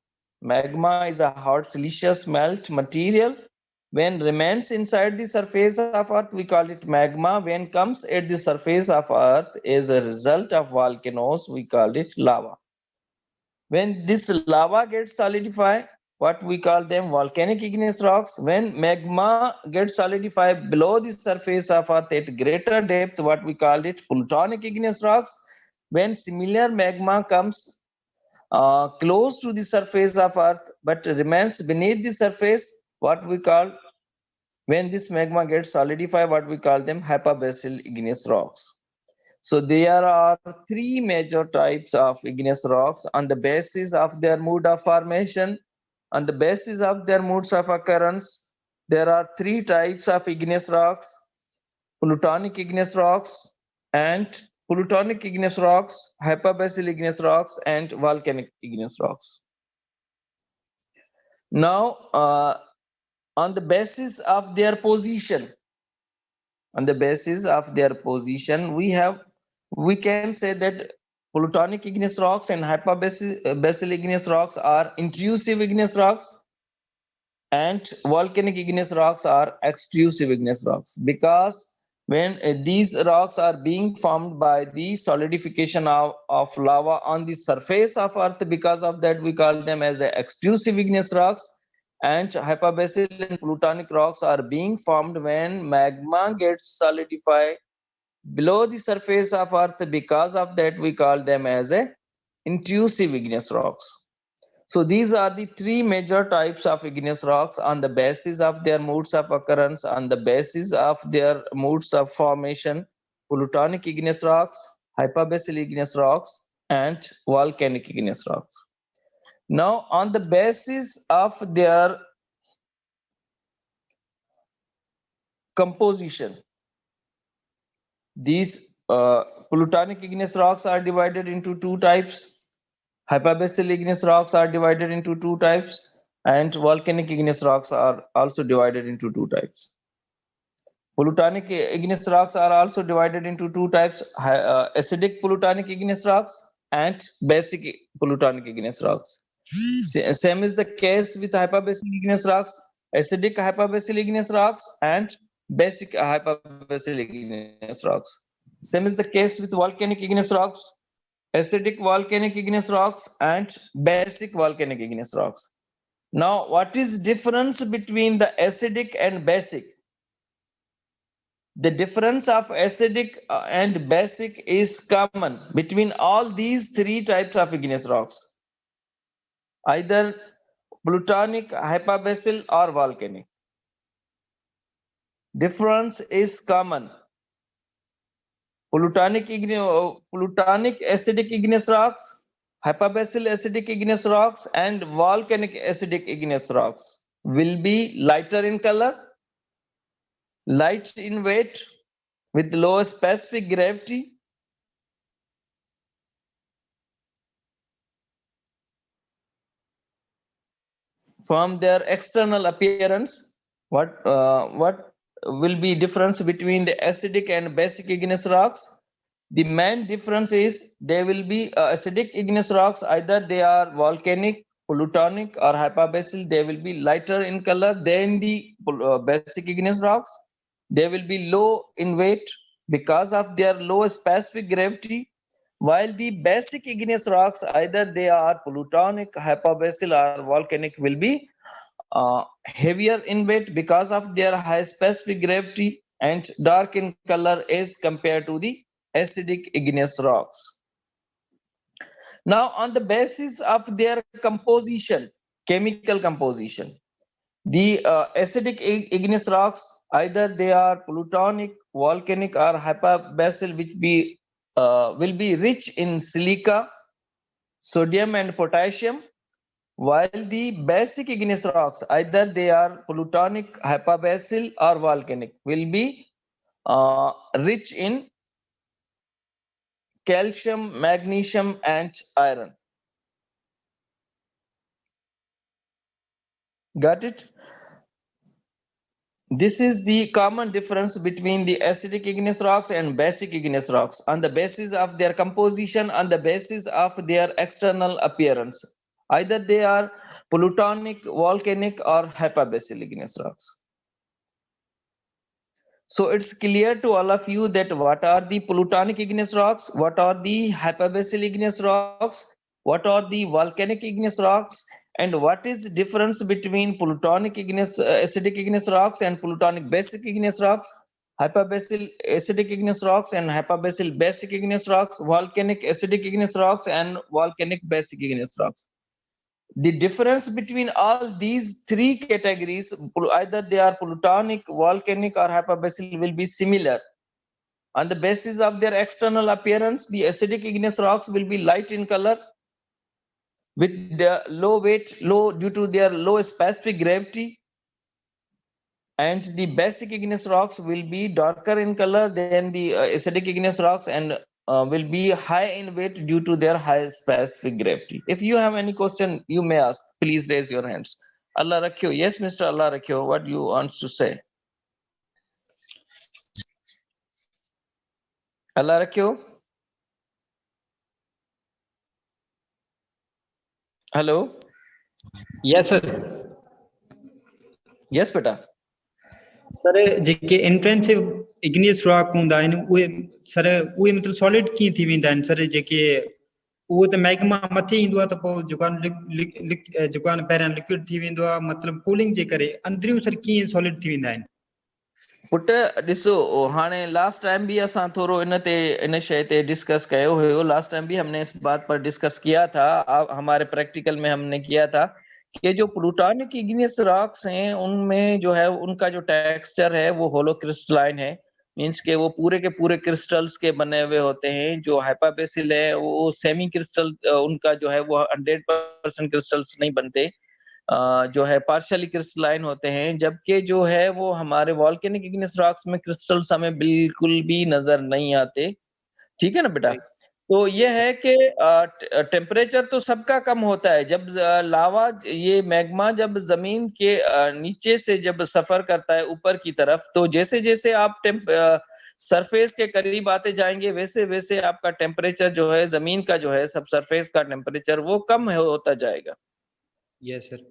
Magma is a hot siliceous melt material. When remains inside the surface of Earth, we call it magma. When comes at the surface of Earth as a result of volcanoes, we call it lava. When this lava gets solidified, what we call them? Volcanic igneous rocks. When magma gets solidified below the surface of Earth at greater depth, what we call it? Plutonic igneous rocks. When similar magma comes close to the surface of Earth but remains beneath the surface, what we call, when this magma gets solidified, what we call them? Hypobasal igneous rocks. So there are three major types of igneous rocks on the basis of their mode of formation, on the basis of their modes of occurrence. There are three types of igneous rocks: plutonic igneous rocks, and plutonic igneous rocks, hypobasal igneous rocks, and volcanic igneous rocks. Now, on the basis of their position, we can say that plutonic igneous rocks and hypobasal igneous rocks are intrusive igneous rocks, and volcanic igneous rocks are extrusive igneous rocks, because when these rocks are being formed by the solidification of lava on the surface of Earth, because of that we call them as extrusive igneous rocks. And hypobasal and plutonic rocks are being formed when magma gets solidified below the surface of Earth, because of that we call them as intrusive igneous rocks. So these are the three major types of igneous rocks on the basis of their modes of occurrence, on the basis of their modes of formation: plutonic igneous rocks, hypobasal igneous rocks, and volcanic igneous rocks. Now, on the basis of their composition, these plutonic igneous rocks are divided into two types. Hypobasal igneous rocks are divided into two types, and volcanic igneous rocks are also divided into two types. Plutonic igneous rocks are also divided into two types: acidic plutonic igneous rocks and basic plutonic igneous rocks. Same is the case with hypobasal igneous rocks: acidic hypobasal igneous rocks and basic hypobasal igneous rocks. Same is the case with volcanic igneous rocks: acidic volcanic igneous rocks and basic volcanic igneous rocks. Now, what is difference between the acidic and basic? The difference of acidic and basic is common between all these three types of igneous rocks, either plutonic, hypabasil, or volcanic. Difference is common. Plutonic acidic igneous rocks, hypabasil acidic igneous rocks, and volcanic acidic igneous rocks will be lighter in color, light in weight, with low specific gravity, from their external appearance. What will be difference between the acidic and basic igneous rocks? The main difference is they will be acidic igneous rocks, either they are volcanic, plutonic, or hypabasil. They will be lighter in color than the basic igneous rocks. They will be low in weight because of their low specific gravity, while the basic igneous rocks, either they are plutonic, hypabasil, or volcanic, will be heavier in weight because of their high specific gravity and dark in color as compared to the acidic igneous rocks. Now, on the basis of their composition, chemical composition, the acidic igneous rocks, either they are plutonic, volcanic, or hypabasil, which will be rich in silica, sodium, and potassium, while the basic igneous rocks, either they are plutonic, hypabasil, or volcanic, will be rich in calcium, magnesium, and iron. Got it? This is the common difference between the acidic igneous rocks and basic igneous rocks on the basis of their composition, on the basis of their external appearance. Either they are plutonic, volcanic, or hypabasil igneous rocks. So it's clear to all of you that what are the plutonic igneous rocks, what are the hypabasil igneous rocks, what are the volcanic igneous rocks, and what is the difference between plutonic igneous acidic igneous rocks and plutonic basic igneous rocks, hypabasil acidic igneous rocks and hypabasil basic igneous rocks, volcanic acidic igneous rocks and volcanic basic igneous rocks. The difference between all these three categories, either they are plutonic, volcanic, or hypabasil, will be similar. On the basis of their external appearance, the acidic igneous rocks will be light in color with their low weight, due to their low specific gravity, and the basic igneous rocks will be darker in color than the acidic igneous rocks and will be high in weight due to their high specific gravity. If you have any question, you may ask. Please raise your hands. Allah Rakho. Yes, Mr. Allah Rakho, what you want to say? Allah Rakho. Hello. Yes, sir. Yes, beta. Sir जेके intensive igneous rock हुंदा आहिनि उहे sir उहे मतलब solid की थी वेंदा आहिनि सर जेके उहो त मैग्मा मथे ईंदो आहे त पोइ जेको आहे पहिरियां लिक्विड थी वेंदो आहे मतलब कूलिंग जे करे अंदरियूं सर कीअं सॉलिड थी वेंदा आहिनि पुट ॾिसो हाणे लास्ट टाइम भी असां थोरो इन शइ ते डिस्कस कयो हुयो लास्ट टाइम भी हमने इस बात पर डिस्कस किया था हमारे प्रैक्टिकल में हमने किया था कि जो प्लूटोनिक इग्नियस रॉक्स हैं उनमें जो है उनका जो टेक्सचर है वो होलो क्रिस्टलाइन है मींस के वो पूरे के पूरे क्रिस्टल्स के बने हुए होते हैं जो हाइपाबेसिल है वो सेमी क्रिस्टल उनका जो है वो 100% क्रिस्टल्स नहीं बनते जो है पार्शियली क्रिस्टलाइन होते हैं जबकि जो है वो हमारे वॉल्केनिक इग्नियस रॉक्स में क्रिस्टल्स हमें बिल्कुल भी नजर नहीं आते ठीक है ना बेटा तो ये है कि टेम्परेचर तो सबका कम होता है जब लावा ये मैग्मा जब जमीन के नीचे से जब सफर करता है ऊपर की तरफ तो जैसे जैसे आप सरफेस के करीब आते जाएंगे वैसे वैसे आपका टेम्परेचर जो है जमीन का जो है सब सरफेस का टेम्परेचर वो कम होता जाएगा यस सर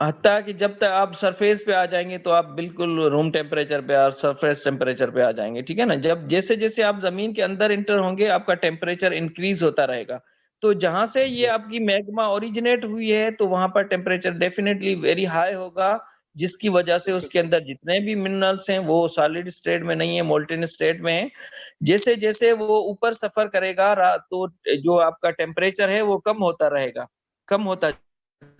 हत्ता कि जब तक आप सरफेस पे आ जाएंगे तो आप बिल्कुल रूम टेम्परेचर पे और सरफेस टेम्परेचर पे आ जाएंगे ठीक है ना जब जैसे जैसे आप जमीन के अंदर इंटर होंगे आपका टेम्परेचर इंक्रीज होता रहेगा तो जहां से ये आपकी मैग्मा ओरिजिनेट हुई है तो वहां पर टेम्परेचर डेफिनेटली वेरी हाई होगा जिसकी वजह से उसके अंदर जितने भी मिनरल्स हैं वो सॉलिड स्टेट में नहीं है, मोल्टेन स्टेट में है। जैसे जैसे वो ऊपर सफर करेगा तो जो आपका टेम्परेचर है वो कम होता रहेगा, कम होता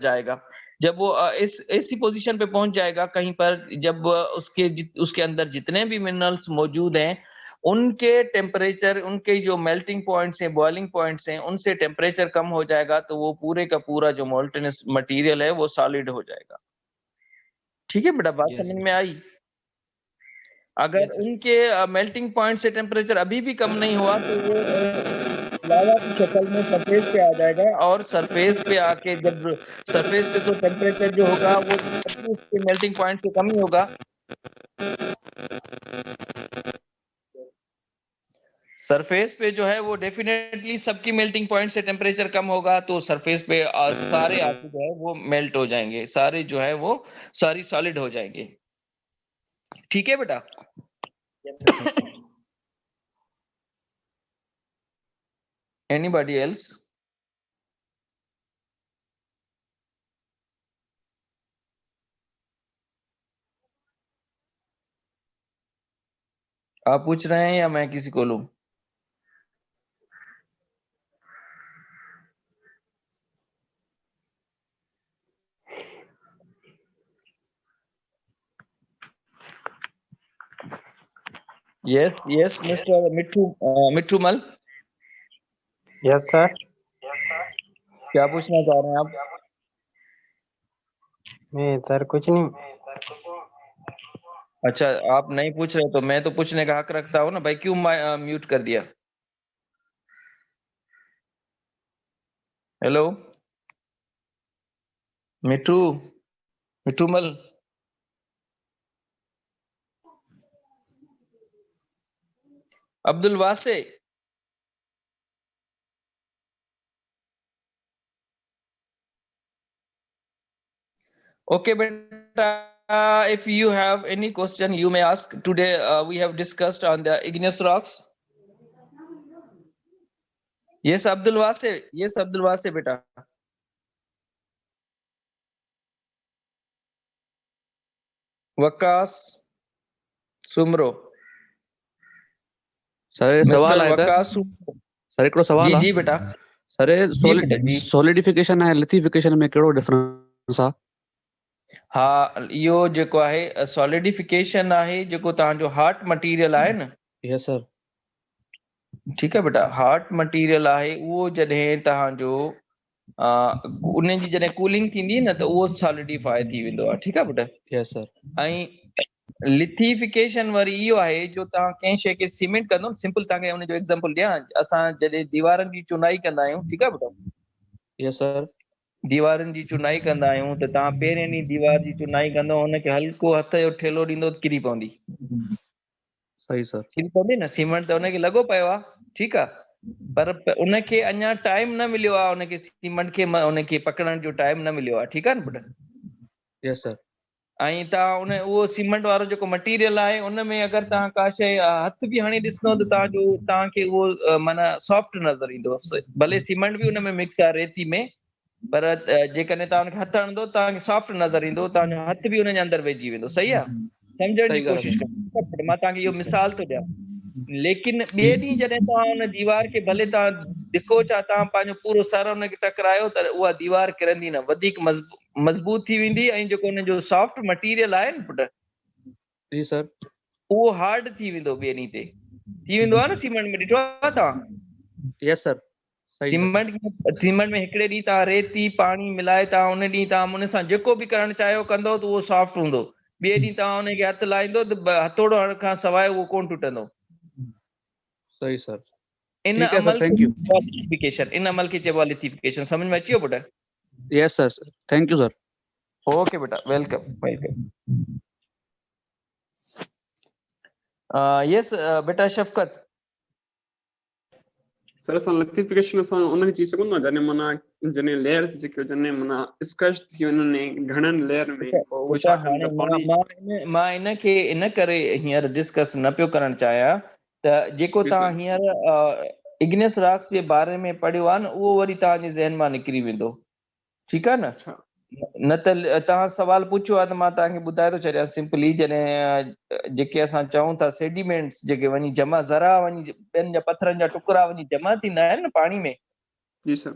जाएगा। जब वो इस ऐसी पोजीशन पे पहुंच जाएगा कहीं पर, जब उसके अंदर जितने भी मिनरल्स मौजूद हैं उनके टेम्परेचर, उनके जो मेल्टिंग पॉइंट्स हैं, बॉइलिंग पॉइंट्स हैं, उनसे टेम्परेचर कम हो जाएगा, तो वो पूरे का पूरा जो मोल्टेनस मटेरियल है वो सॉलिड हो जाएगा। ठीक है बेटा, बात समझ में आई? अगर उनके मेल्टिंग पॉइंट से टेम्परेचर अभी भी कम नहीं हुआ तो वो लावा की शक्ल में सरफेस पे आ जाएगा, और सरफेस पे आके जब सरफेस से तो टेम्परेचर जो होगा वो उसके मेल्टिंग पॉइंट से कम ही होगा। सरफेस पे जो है वो डेफिनेटली सबकी मेल्टिंग पॉइंट से टेम्परेचर कम होगा, तो सरफेस पे सारे आपको जो है वो मेल्ट हो जाएंगे, सारे जो है वो सारी सॉलिड हो जाएंगे। ठीक है बेटा? Anybody else? आप पूछ रहे हैं या मैं किसी को लूं? यस यस मिस्टर मिट्टू मल। Yes sir. क्या पूछना चाह रहे हैं आप? मैं सर कुछ नहीं। अच्छा, आप नहीं पूछ रहे तो मैं तो पूछने का हक रखता हूँ ना भाई, क्यों म्यूट कर दिया? हेलो मिट्टू मल। अब्दुल वासे। Okay, beta, if you have any question, you may ask. Today we have discussed on the igneous rocks. Yes, Abdul Wase. Yes, Abdul Wase, beta. Wakas Sumro. Sir सवाल आया था वकास सर, एक सवाल जी बेटा। Sir solidification है lithification में केड़ो difference आ? हाँ, यो जेको आहे सॉलिडिफिकेशन आहे जेको तव्हांजो हार्ड मटेरियल आहे न। Yes sir. ठीक है बेटा, हार्ड मटेरियल आहे उहो जॾहिं तव्हांजो उन जी जॾहिं कूलिंग थींदी न त उहो सॉलिडिफाई थी वेंदो आहे। ठीक आहे बेटा? Yes sir. ऐं लिथिफिकेशन वरी इहो आहे जो तव्हां कंहिं शइ खे सीमेंट कंदो, सिंपल तव्हांखे उन जो एग्जांपल ॾियां, असां जॾहिं दीवारनि जी चुनाई कंदा आहियूं, ठीक आहे बेटा? Yes sir. दीवारनि जी चुनाई कंदा आहियूं त तव्हां पहिरें ॾींहुं दीवार जी चुनाई कंदो, हुनखे हल्को हथ जो ठेलो ॾींदो त किरी पवंदी। सही सर। किरी पवंदी न, सीमेंट त हुनखे लॻो पियो आहे। ठीक आहे, पर उनखे अञा टाइम न मिलियो आहे, उनखे सीमेंट खे उनखे पकड़ण जो टाइम न मिलियो आहे। ठीक आहे न बेटा? Yes sir. ऐं तव्हां उहो सीमेंट वारो जेको मटीरियल आहे उन में अगरि तव्हां का शइ हथ बि हणी ॾिसंदो त तव्हांखे उहो माना सॉफ्ट नज़र ईंदो। भले सीमेंट बि उन में मिक्स आहे रेती में, पर जेकॾहिं तव्हां हुनखे हथ हणंदो तव्हांखे सॉफ्ट नज़र ईंदो, तव्हांजो हथ बि हुन जे अंदरि वेझी वेंदो। सही आहे? सम्झण जी कोशिशि कयो। मां तव्हांखे इहो मिसाल थो ॾियां। लेकिन ॿिए ॾींहुं जॾहिं तव्हां हुन दीवार खे भले तव्हां धिको छा तव्हां पंहिंजो पूरो सर हुनखे टकरायो त उहा दीवार किरंदी न, वधीक मज़बूत थी वेंदी, ऐं जेको हुन जो सॉफ्ट मटीरियल आहे न पुट, जी सर, उहो हार्ड थी वेंदो। ॿिए ॾींहुं ते थी वेंदो आहे न सीमेंट में, ॾिठो आहे तव्हां? Yes sir. सीमेंट में हिकिड़े ॾींहुं तव्हां रेती पाणी मिलाए तव्हां उन ॾींहुं तव्हां उन सां जेको बि करणु चाहियो कंदो त उहो सॉफ्ट हूंदो। ॿिए ॾींहुं तव्हां उनखे हथु लाहींदो त हथोड़ो हणण खां सवाइ उहो कोन टुटंदो। सही सर। इन अमल खे चइबो आहे लिथिफिकेशन। समझ में अची वियो बेटा? Yes sir, thank you sir. Okay बेटा, वेलकम। यस बेटा शफकत। सर असां लिथिफिकेशन असां उनखे चई सघूं था जॾहिं माना जॾहिं लेयर्स जेके हुजनि माना स्कश थी वञनि घणनि लेयर में, पोइ उहे छा कनि त पाणी। मां इनखे इन करे हींअर डिस्कस न पियो करणु चाहियां त जेको तव्हां हींअर इग्नियस रॉक्स जे बारे में पढ़ियो आहे न उहो वरी तव्हांजे ज़हन मां निकिरी वेंदो। ठीकु आहे न? न त तव्हां सवाल पुछियो आहे त मां तव्हांखे ॿुधाए थो छॾियां सिंपली। जॾहिं जेके असां चऊं था सेडिमेंट्स जेके वञी जमा ज़रा वञी ॿियनि जा पत्थरनि जा टुकड़ा वञी जमा थींदा आहिनि न पाणी में, जी सर,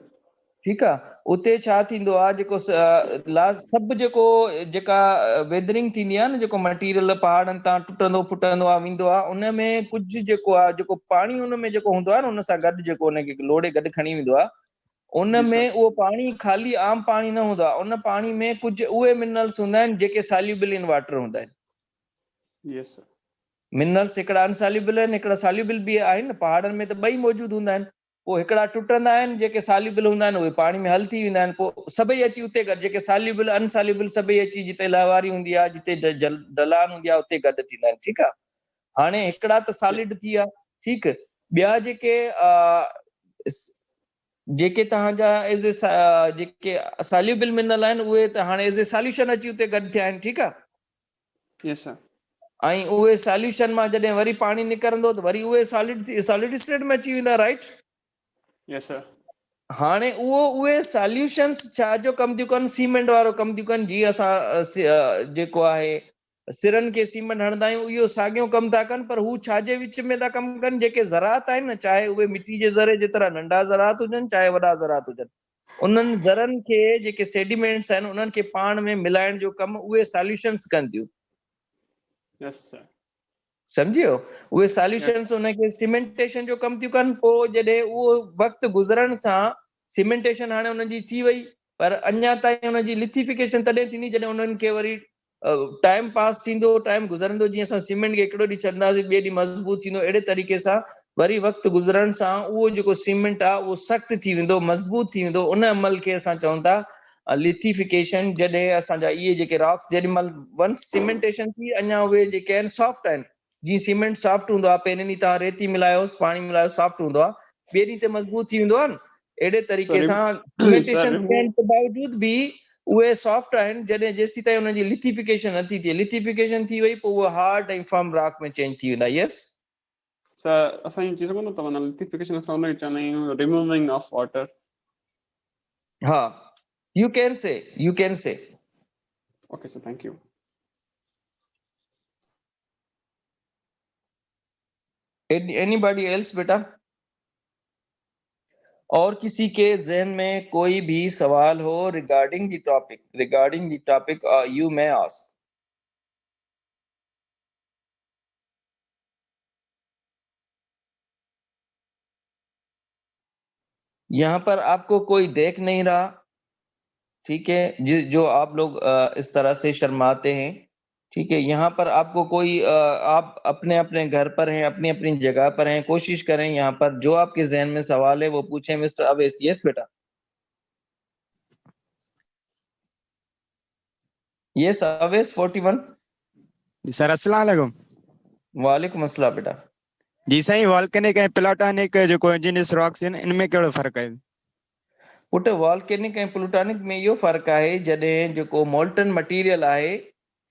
ठीकु आहे, उते छा थींदो आहे जेको सभु जेका वेदरिंग थींदी आहे न, जेको मटीरियल पहाड़नि तां टुटंदो फुटंदो आहे वेंदो आहे, उन में कुझु जेको आहे जेको पाणी उन में जेको हूंदो आहे न, उन सां गॾु जेको उनखे लोड़े गॾु खणी वेंदो आहे, उन में उहो पाणी खाली आम पाणी न हूंदो आहे, उन पाणी में कुझु उहे मिनरल्स हूंदा आहिनि जेके सॉल्युबल इन वाटर हूंदा आहिनि। Yes sir. मिनरल्स हिकिड़ा अनसॉल्युबल आहिनि, हिकिड़ा सॉल्युबल बि आहिनि। पहाड़नि में त ॿई मौजूदु हूंदा आहिनि। पोइ हिकिड़ा टुटंदा आहिनि, जेके सॉल्युबल हूंदा आहिनि उहे पाणी में हल थी वेंदा आहिनि। पोइ सभई अची उते गॾु, जेके सॉल्युबल अनसॉल्युबल सभई अची जिते लहवारी हूंदी आहे, जिते ढलान हूंदी आहे, उते गॾु थींदा आहिनि। ठीकु आहे, हाणे हिकिड़ा त सॉलिड थी विया, ठीकु। ॿिया जेके तव्हांजा एज ए जेके सॉल्युबल मिनरल आहिनि, उहे त हाणे एज ए सॉल्यूशन अची उते गॾु थिया आहिनि। ठीकु आहे, यस सर। ऐं उहे सॉल्यूशन मां जॾहिं वरी पाणी निकिरंदो त वरी उहे सॉलिड स्टेट में अची वेंदा, राइट। Yes sir. हाणे उहे सॉल्यूशंस छा जो कमु थियूं कनि, सीमेंट वारो कमु थियूं कनि। जीअं असां जेको आहे सिरनि खे सीमेंट हणंदा आहियूं, इहो साॻियो कमु था कनि, पर हू छाजे विच में था कमु कनि, जेके ज़रात आहिनि न, चाहे उहे मिटी जे ज़रे जेतिरा नंढा ज़रात हुजनि चाहे वॾा ज़रात हुजनि, उन्हनि ज़रनि खे जेके सेडिमेंट्स आहिनि उन्हनि खे पाण में मिलाइण जो कमु उहे सॉल्यूशंस कनि थियूं। यस सर, सम्झियो। उहे सॉल्यूशंस उनखे सीमेंटेशन जो कमु थियूं कनि। पोइ जॾहिं उहो वक़्तु गुज़रण सां सीमेंटेशन हाणे उनजी थी वई, पर अञा ताईं उनजी लिथिफिकेशन तॾहिं थींदी जॾहिं उन्हनि खे वरी टाइम पास थींदो, टाइम गुज़रंदो। जीअं असां सीमेंट खे हिकिड़ो ॾींहुं छॾंदासीं, ॿिए ॾींहुं मज़बूत थींदो, अहिड़े तरीक़े सां वरी वक़्तु गुज़रण सां उहो जेको सीमेंट आहे उहो सख़्तु थी वेंदो, मज़बूत थी वेंदो। उन अमल खे असां चऊं था लिथिफिकेशन। जॾहिं असांजा इहे जेके रॉक्स जेॾी महिल वंस सीमेंटेशन थी, अञा उहे जेके आहिनि सॉफ्ट आहिनि। जीअं सीमेंट सॉफ्ट हूंदो आहे, पहिरें ॾींहुं तव्हां रेती मिलायोसि, पाणी मिलायो, सॉफ्ट हूंदो आहे, ॿिए ॾींहुं ते मज़बूत थी वेंदो आहे न। अहिड़े तरीक़े सां सीमेंटेशन थियण जे बावजूद बि उहे सॉफ्ट आहिनि, जॾहिं जेसीं ताईं उनजी लिथिफिकेशन नथी थिए। लिथिफिकेशन थी वई, पोइ उहे हार्ड ऐं फर्म रॉक में चेंज थी वेंदा। यस सर, असां ईअं चई सघूं था तव्हां लिथिफिकेशन असां उनखे चवंदा आहियूं रिमूविंग ऑफ वाटर। हा, you can say. Okay sir, thank you. Anybody else बेटा? और किसी के जहन में कोई भी सवाल हो regarding the topic you may ask. यहाँ पर आपको कोई देख नहीं रहा, ठीक है, जो आप लोग इस तरह से शर्माते हैं, ठीक है। यहाँ पर आपको कोई आप अपने अपने घर पर हैं, अपनी अपनी जगह पर हैं, कोशिश करें यहाँ पर जो आपके जहन में सवाल है वो पूछें। मिस्टर अवेस। यस बेटा। यस अवेस 41। सर अस्सलाम वालेकुम। वालेकुम अस्सलाम बेटा। जी साईं, वॉल्केनिक ऐं प्लेटोनिक जेको इंजीनियस रॉक्स आहिनि, इनमें कहिड़ो फ़र्क़ु आहे? पुट, वॉल्केनिक ऐं प्लूटोनिक में इहो फ़र्क़ु आहे, जॾहिं जेको मोल्टन मटीरियल आहे,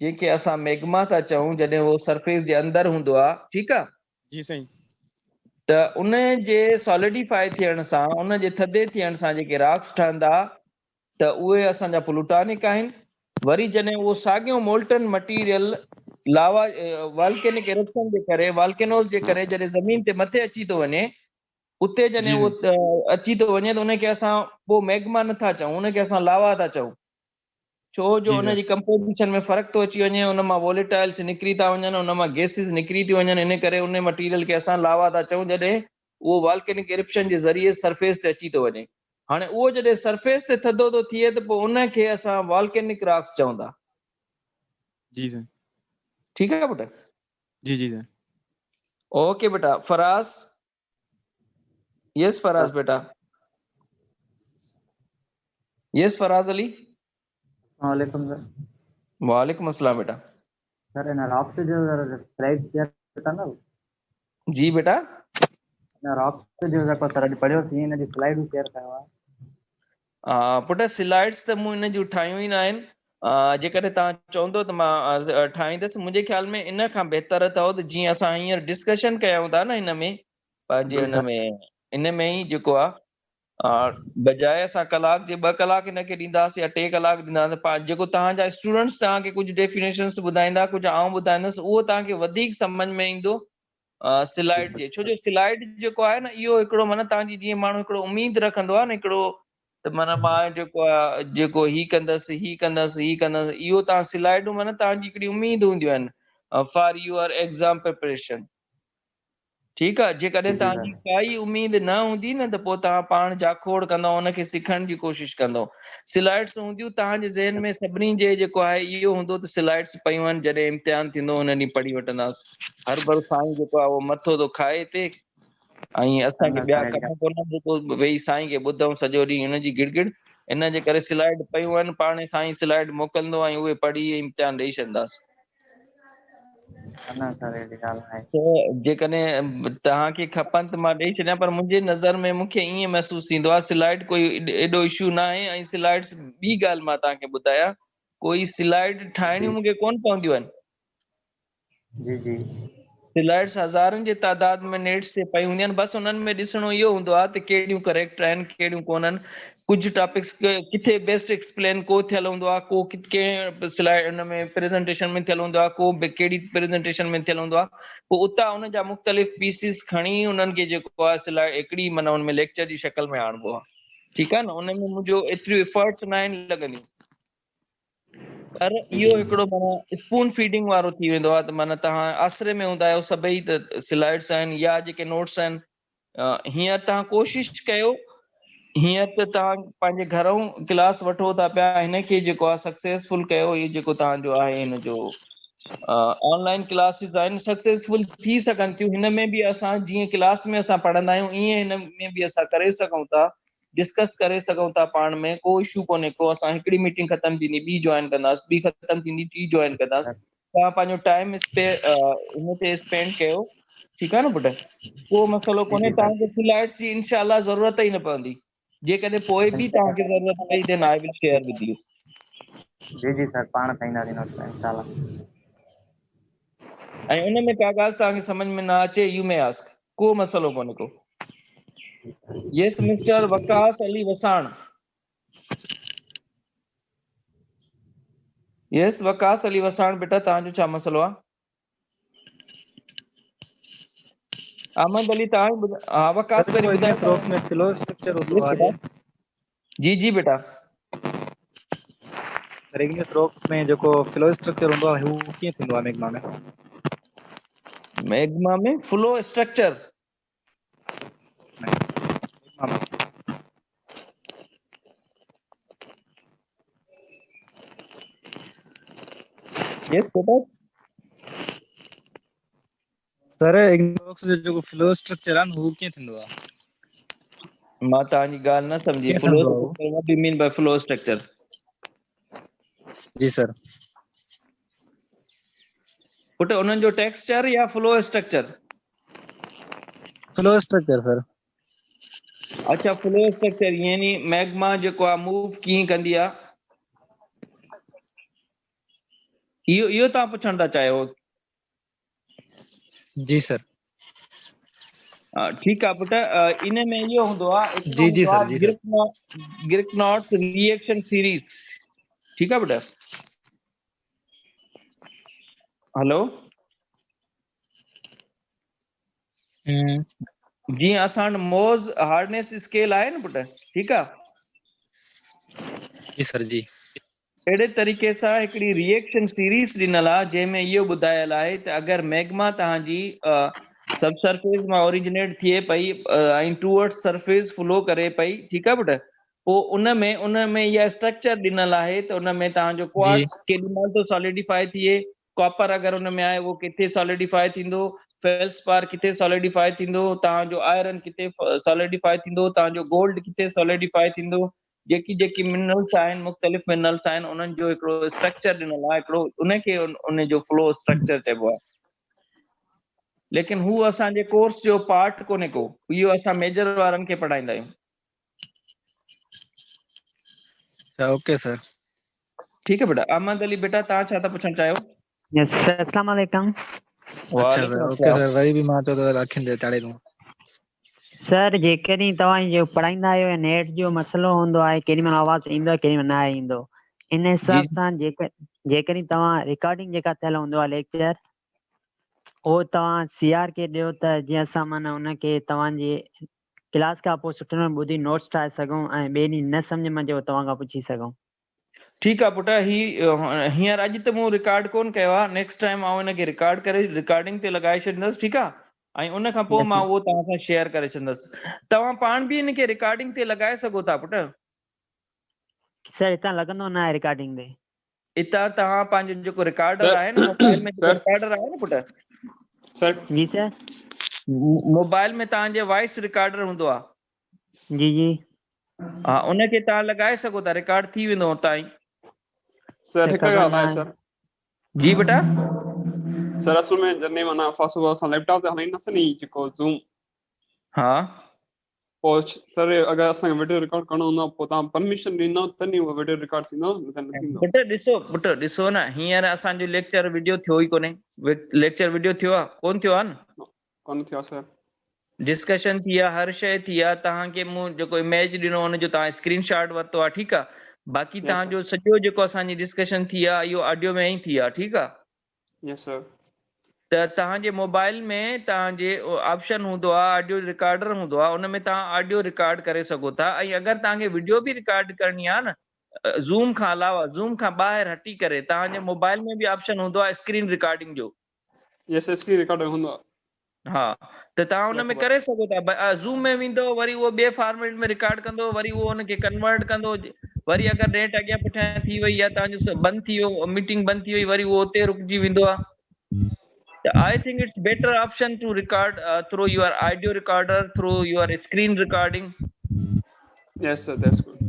जंहिंखे असां मैग्मा था चऊं, जॾहिं उहो सरफेस जे अंदरि हूंदो आहे, ठीकु आहे, जी साईं, त उन जे सॉलिडिफाई थियण सां, उन जे थधे थियण सां जेके रॉक्स ठहंदा त उहे असांजा प्लूटोनिक आहिनि। वरी जॾहिं उहो साॻियो मोल्टन मटीरियल लावा वॉल्केनिक इरप्शन जे करे, वॉल्केनोस जे करे जॾहिं ज़मीन ते मथे अची थो वञे, उते जॾहिं उहो अची थो वञे त उनखे असां पोइ मैग्मा नथा चऊं, उनखे असां लावा था चऊं। छो जो उनजी कंपोजिशन में फ़र्क़ु थो अची वञे, उन मां वॉलेटाइल्स निकिरी था वञनि, उन मां गैसिस निकिरी थी वञनि, इन करे उन मटीरियल खे असां लावा था चऊं, जॾहिं उहो वॉल्केनिक इरप्शन जे ज़रिए सरफेस ते अची थो वञे। हाणे उहो जॾहिं सरफेस ते थधो थो थिए त पोइ उनखे असां वॉल्केनिक रॉक्स चऊं था। जी सर। ठीकु आहे बेटा? जी जी सर। ओके बेटा। फराज। यस फराज बेटा। यस फराज अली। वालेकुम सर। वालेकुम अस्सलाम बेटा। सर इन रॉक्स जो स्लाइड शेयर कंदा? जी बेटा। इन रॉक्स जो जेको सर अॼु पढ़ियोसीं, इन जी स्लाइड शेयर कयो आहे। पुट, स्लाइड्स त मूं इन जूं ठाहियूं ई न आहिनि। जेकॾहिं तव्हां चवंदो त मां ठाहींदुसि। मुंहिंजे ख़्याल में इन खां बहितर अथव त जीअं असां हींअर डिस्कशन कयूं था न, हिन में पंहिंजे हिन में ई जेको आहे बजाय असां कलाक जे 2 कलाक हिनखे ॾींदासीं या 3 कलाक ॾींदासीं, जेको तव्हांजा स्टूडेंट्स तव्हांखे कुझु डेफिनेशंस ॿुधाईंदा, कुझु आउं ॿुधाईंदुसि, उहो तव्हांखे वधीक सम्झ में ईंदो स्लाइड जे। छो जो स्लाइड जेको आहे न, इहो हिकिड़ो माना तव्हांजी जीअं माण्हू हिकिड़ो उम्मीद रखंदो आहे न हिकिड़ो, त माना मां जेको आहे जेको ही कंदसि, इहो तव्हां स्लाइडूं माना तव्हांजी हिकिड़ी उम्मीद हूंदियूं आहिनि फॉर यूअर एग्ज़ाम प्रिपरेशन। ठीकु आहे, जेकॾहिं तव्हांजी काई उम्मीद न हूंदी न, त पोइ तव्हां पाण जाखोड़ कंदव, हुनखे सिखण जी कोशिशि कंदव। स्लाइड्स हूंदियूं तव्हांजे ज़हन में सभिनी जे जेको आहे इहो हूंदो त स्लाइड्स पयूं आहिनि, जॾहिं इम्तिहान थींदो हुन ॾींहुं पढ़ी वठंदासीं। हर बार साईं जेको आहे उहो मथो थो खाए हिते, ऐं असांखे ॿिया कम कोन, जेको वेही साईं खे ॿुधऊं सॼो ॾींहुं हुनजी गिड़गिड़। इन जे करे स्लाइड पयूं आहिनि, पाण साईं स्लाइड मोकिलंदो ऐं उहे पढ़ी इम्तिहान ॾेई छॾींदासीं। जेकॾहिं तव्हांखे खपनि त मां ॾेई छॾियां, पर मुंहिंजे नज़र में मूंखे ईअं महसूस थींदो आहे स्लाइड कोई एॾो इशू न आहे। ऐं स्लाइड्स ॿी ॻाल्हि मां तव्हांखे ॿुधायां, कोई स्लाइड ठाहिणियूं मूंखे कोन पवंदियूं आहिनि। जी जी। स्लाइड्स हज़ारनि जे तादाद में नेट्स ते पई हूंदियूं आहिनि, बसि उन्हनि में ॾिसणो इहो हूंदो आहे त कहिड़ियूं करेक्ट आहिनि, कहिड़ियूं कोन्हनि। कुझु टॉपिक्स किथे बेस्ट एक्सप्लेन को थियल हूंदो आहे, को कंहिं स्लाइड हुन में प्रेज़ेंटेशन में थियल हूंदो आहे, को कहिड़ी प्रेज़ेंटेशन में थियल हूंदो आहे। पोइ उतां उनजा मुख़्तलिफ़ पीसिस खणी उन्हनि खे जेको आहे स्लाइड हिकिड़ी माना हुन में लेक्चर जी शक्ल में आणिबो आहे। ठीकु आहे न, उन में मुंहिंजो एतिरियूं एफर्ट्स न आहिनि लॻंदियूं, पर इहो हिकिड़ो माना स्पून फीडिंग वारो थी वेंदो आहे। त माना तव्हां आसरे में हूंदा आहियो सभई, त स्लाइड्स आहिनि या जेके नोट्स आहिनि, हींअर तव्हां कोशिशि कयो, हींअर त तव्हां पंहिंजे घरों क्लास वठो था पिया, हिनखे जेको आहे सक्सेसफुल कयो। इहो जेको तव्हांजो आहे हिन जो ऑनलाइन क्लासिस आहिनि, सक्सेसफुल थी सघनि थियूं। हिन में बि असां जीअं क्लास में असां पढ़ंदा आहियूं, ईअं हिन में बि असां करे सघूं था, डिस्कस करे सघूं था पाण में, को इशू कोन्हे को। असां हिकिड़ी मीटिंग ख़तम थींदी, ॿी जॉइन कंदासीं, ॿी ख़तम थींदी, टी जॉइन कंदासीं। तव्हां पंहिंजो टाइम हिन ते स्पेंड कयो। ठीकु आहे न पुटु, को मसइलो कोन्हे। तव्हांखे स्लाइड्स जी इंशाअल्लाह ज़रूरत ई न पवंदी। जेकॾहिं पोइ बि तव्हांखे ज़रूरत पई, then I will share with you. जी जी सर, पाण ठाहींदासीं नोट्स इंशाअल्लाह। ऐं उन में का ॻाल्हि तव्हांखे समझ में न अचे, यू मे आस्क, को मसइलो कोन्हे को। Yes mister Waqas Ali Wassan. Yes Waqas Ali Wassan, बेटा तव्हांजो छा मसइलो आहे? अहमद अली तव्हां, हा वकास पहिरीं ॿुधायो। रॉक्स में फ्लो स्ट्रक्चर होतो आहे। जी जी बेटा। इग्नियस रॉक्स में जेको फ्लो स्ट्रक्चर हूंदो आहे, हू कीअं थींदो आहे मैग्मा में? मैग्मा में फ्लो स्ट्रक्चर? यस बेटा। सर इग्नियस जो जेको फ्लो स्ट्रक्चर आहे न, हू कीअं थींदो आहे? मां तव्हांजी ॻाल्हि न सम्झी। Flow structure, what do you mean by flow structure? जी सर। पुट उन्हनि जो टेक्सचर या flow structure? Flow structure sir. अच्छा, फ्लो स्ट्रक्चर यानी मैग्मा जेको आहे मूव कीअं कंदी आहे, इहो तव्हां पुछण था चाहियो? जी सर। ठीकु आहे पुट। इन में इहो हूंदो आहे, जी जी सर, जी सर। गिरकनॉट्स रिएक्शन सीरीज। ठीकु आहे बेटा। हेलो, जीअं असां वटि मोज़ हार्डनेस स्केल आहे न पुट, ठीकु आहे? जी सर जी। अहिड़े तरीक़े सां हिकिड़ी रिएक्शन सीरीज ॾिनल आहे, जंहिंमें इहो ॿुधायल आहे त अगरि मैग्मा तव्हांजी सब सरफेस मां ओरिजिनेट थिए पई ऐं टूवर्ड्स सरफेस फ्लो करे पई, ठीकु आहे पुट, पोइ उन में इहा स्ट्रक्चर ॾिनल आहे त उन में तव्हांजो क्वार्ट्स केॾीमहिल थो सॉलिडिफाई थिए, कॉपर अगरि उन में आहे उहो किथे सॉलिडिफाई थींदो, फेल्सपार किथे सॉलिडिफाई थींदो, तव्हांजो आयरन किथे सॉलिडिफाई थींदो, तव्हांजो गोल्ड किथे सॉलिडिफाई थींदो। जेकी मिनरल्स आहिनि, मुख़्तलिफ़ मिनरल्स आहिनि, उन्हनि जो हिकिड़ो स्ट्रक्चर ॾिनल आहे, हिकिड़ो उनखे उन जो फ्लो स्ट्रक्चर चइबो आहे। लेकिन हू असांजे कोर्स जो पार्ट कोन्हे को, इहो असां मेजर वारनि खे पढ़ाईंदा आहियूं। Okay sir. ठीकु है बेटा। अहमद अली बेटा तव्हां छा था पुछणु चाहियो? यस सर, अस्सलाम वालेकुम। अच्छा सर, ओके सर। वरी भी मां चयो त अखियुनि ते चाढ़े दूं। सर जेकॾहिं तव्हां जो पढ़ाईंदा आहियो या नेट जो मसइलो हूंदो आहे केॾी महिल आवाज़ ईंदो केॾी महिल न ईंदो इन हिसाब सां जेकॾहिं तव्हां रिकॉर्डिंग जेका थियल हूंदो आहे लेक्चर उहो तव्हां CR खे ॾियो त जीअं असां माना उनखे तव्हांजी क्लास खां पोइ सुठे नमूने ॿुधी नोट्स ठाहे सघूं ऐं ॿिए ॾींहुं न सम्झ में अचे तव्हां खां पुछी सघूं। ठीकु आहे पुट हींअर अॼु त मूं रिकॉर्ड कोन कयो आहे नेक्स्ट टाइम आउं हिनखे रिकॉर्ड करे रिकॉर्डिंग ते लॻाए छॾींदुसि ठीकु आहे ऐं उन खां पोइ मां उहो तव्हां सां शेयर करे छॾींदुसि तव्हां पाण बि हिनखे रिकॉर्डिंग ते लॻाए सघो था पुट। सर हितां लॻंदो न आहे रिकॉर्डिंग ते हितां तव्हां पंहिंजो जेको रिकॉर्डर आहे न मोबाइल में जेको रिकॉर्डर आहे न पुट सर जी सर मोबाइल में तव्हांजे वॉइस रिकॉर्डर हूंदो आहे जी जी हा उनखे तव्हां लॻाए सघो था रिकॉर्ड थी वेंदो हुतां ई सर हिकु ॻाल्हि आहे सर जी बेटा सर असुल में जॾहिं माना फर्स्ट ऑफ ऑल असां लैपटॉप ते हलाईंदासीं नी जेको ज़ूम हा पोइ सर अगरि असांखे वीडियो रिकॉर्ड करणो हूंदो आहे पोइ तव्हां परमिशन ॾींदव तॾहिं उहो वीडियो रिकॉर्ड थींदो न त न थींदो। पुट ॾिसो न हींअर असांजो लेक्चर वीडियो थियो ई कोन्हे लेक्चर वीडियो थियो आहे कोन थियो आहे न कोन थियो आहे सर डिस्कशन थी आहे हर शइ थी आहे तव्हांखे मूं जेको इमेज ॾिनो हुनजो तव्हां स्क्रीनशॉट वरितो आहे ठीकु आहे बाक़ी तव्हांजो सॼो जेको असांजी डिस्कशन थी आहे इहो ऑडियो में ई थी आहे ठीकु आहे यस सर त तव्हांजे मोबाइल में तव्हांजे ऑप्शन हूंदो आहे ऑडियो रिकॉर्डर हूंदो आहे उन में तव्हां ऑडियो रिकॉर्ड करे सघो था ऐं अगरि तव्हांखे वीडियो बि रिकॉर्ड करणी आहे न ज़ूम खां अलावा ज़ूम खां ॿाहिरि हटी करे तव्हांजे मोबाइल में बि ऑप्शन हूंदो आहे स्क्रीन रिकॉर्डिंग जो यस स्क्रीन रिकॉर्डर हूंदो आहे हा त तव्हां हुन में करे सघो था ज़ूम में वेंदो वरी उहो ॿिए फॉर्मेट में रिकॉर्ड कंदो वरी उहो हुनखे कन्वर्ट कंदो वरी अगरि नेट अॻियां पुठियां थी वई या तव्हांजो बंदि थी वियो मीटिंग बंदि थी वई वरी उहो उते रुकिजी वेंदो आहे I think it's better option to record through your audio recorder, through your screen recording. Yes, sir, that's good.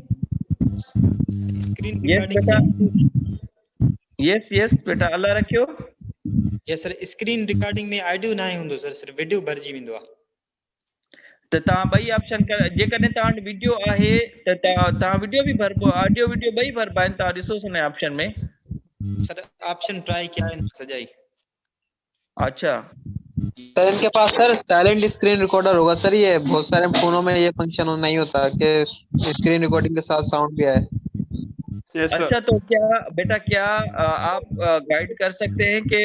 Screen yes, recording. Yes, beta. Allah rakhiyo. Yes, sir. Screen recording में audio ना हूंदो sir सिर्फ video भरजी वेंदो आहे। त तव्हां ॿई option जेकॾहिं तव्हां वटि वीडियो आहे त तव्हां वीडियो बि भरबो ऑडियो वीडियो ॿई भरबा आहिनि तव्हां ॾिसो हुन ऑप्शन में सर ऑप्शन ट्राई किया है सजाई अच्छा सर इनके पास सर साइलेंट स्क्रीन रिकॉर्डर होगा सर ये बहुत सारे फोनों में ये फंक्शन नहीं होता कि स्क्रीन रिकॉर्डिंग के साथ साउंड भी आए अच्छा तो क्या आप गाइड कर सकते हैं कि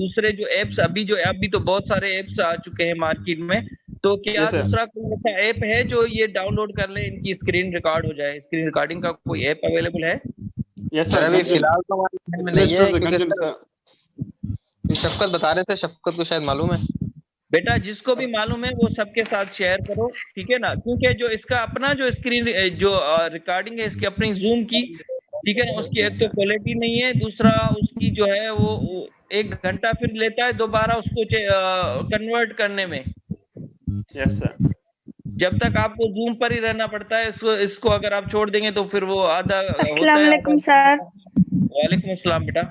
दूसरे जो एप्स अभी तो बहुत सारे एप्स आ चुके हैं मार्केट में तो क्या दूसरा कोई ऐसा ऐप है जो ये डाउनलोड कर ले इनकी स्क्रीन रिकॉर्ड हो जाए स्क्रीन रिकॉर्डिंग का कोई ऐप अवेलेबल है सर अभी फिलहाल तो हमारे में नहीं है क्योंकि शफकत बता रहे थे शफकत को शायद मालूम है बेटा जिसको भी मालूम है वो सबके साथ शेयर करो ठीक है ना क्योंकि जो इसका अपना जो स्क्रीन जो रिकॉर्डिंग है इसकी अपनी जूम की ठीक है उसकी एक तो क्वालिटी नहीं है दूसरा उसकी जो है वो 1 घंटा फिर लेता है दोबारा उसको कन्वर्ट करने में यस सर जब तक आपको जूम पर ही रहना पड़ता है इसको अगर आप छोड़ देंगे तो फिर वो आधा अस्सलाम वालेकुम सर वालेकुम अस्सलाम बेटा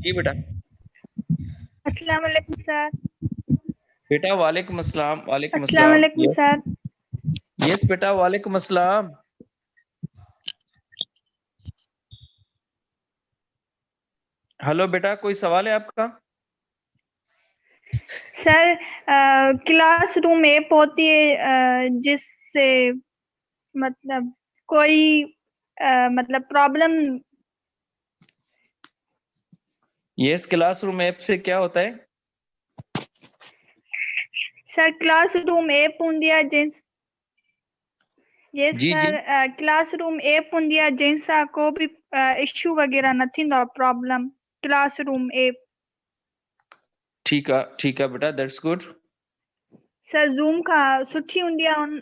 जी बेटा अस्सलाम वालेकुम सर बेटा वालेकुम अस्सलाम अस्सलाम वालेकुम सर यस बेटा वालेकुम अस्सलाम हेलो बेटा कोई सवाल है आपका सर क्लासरूम ऐप होती है जिससे मतलब कोई मतलब प्रॉब्लम यस क्लासरूम ऐप से क्या होता है सर क्लासरूम ऐप हूंदी आहे जिस यस सर क्लासरूम ऐप हूंदी आहे जंहिंसां को बि इशू वग़ैरह न थींदो आहे प्रॉब्लम क्लासरूम ऐप ठीक है बेटा दैट्स गुड सर ज़ूम खां सुठी हूंदी आहे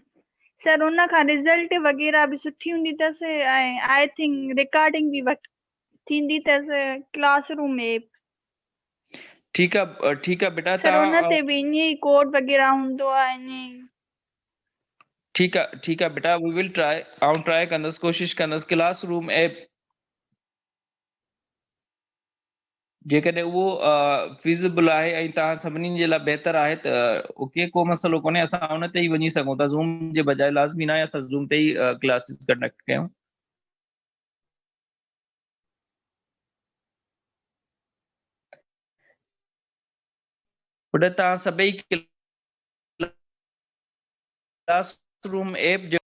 सर उन खां रिज़ल्ट वग़ैरह बि सुठी हूंदी अथसि ऐं आई थिंक रिकॉर्डिंग बि थींदी अथसि क्लासरूम ऐप ठीक है बेटा सर उन ते बि ईअं ई कोड वग़ैरह हूंदो आहे ईअं ठीक है बेटा वी विल ट्राई कंदसि कोशिश कंदसि क्लासरूम ऐप जेकॾहिं उहो फीज़िबल आहे ऐं तव्हां सभिनी जे लाइ बहितर आहे त ओके को मसइलो कोन्हे असां उन ते ई वञी सघूं था ज़ूम जे बजाए लाज़मी न आहे असां ज़ूम ते ई क्लासिस कंडक्ट कयूं बेटा तव्हां सभई क्लासरूम ऐप जो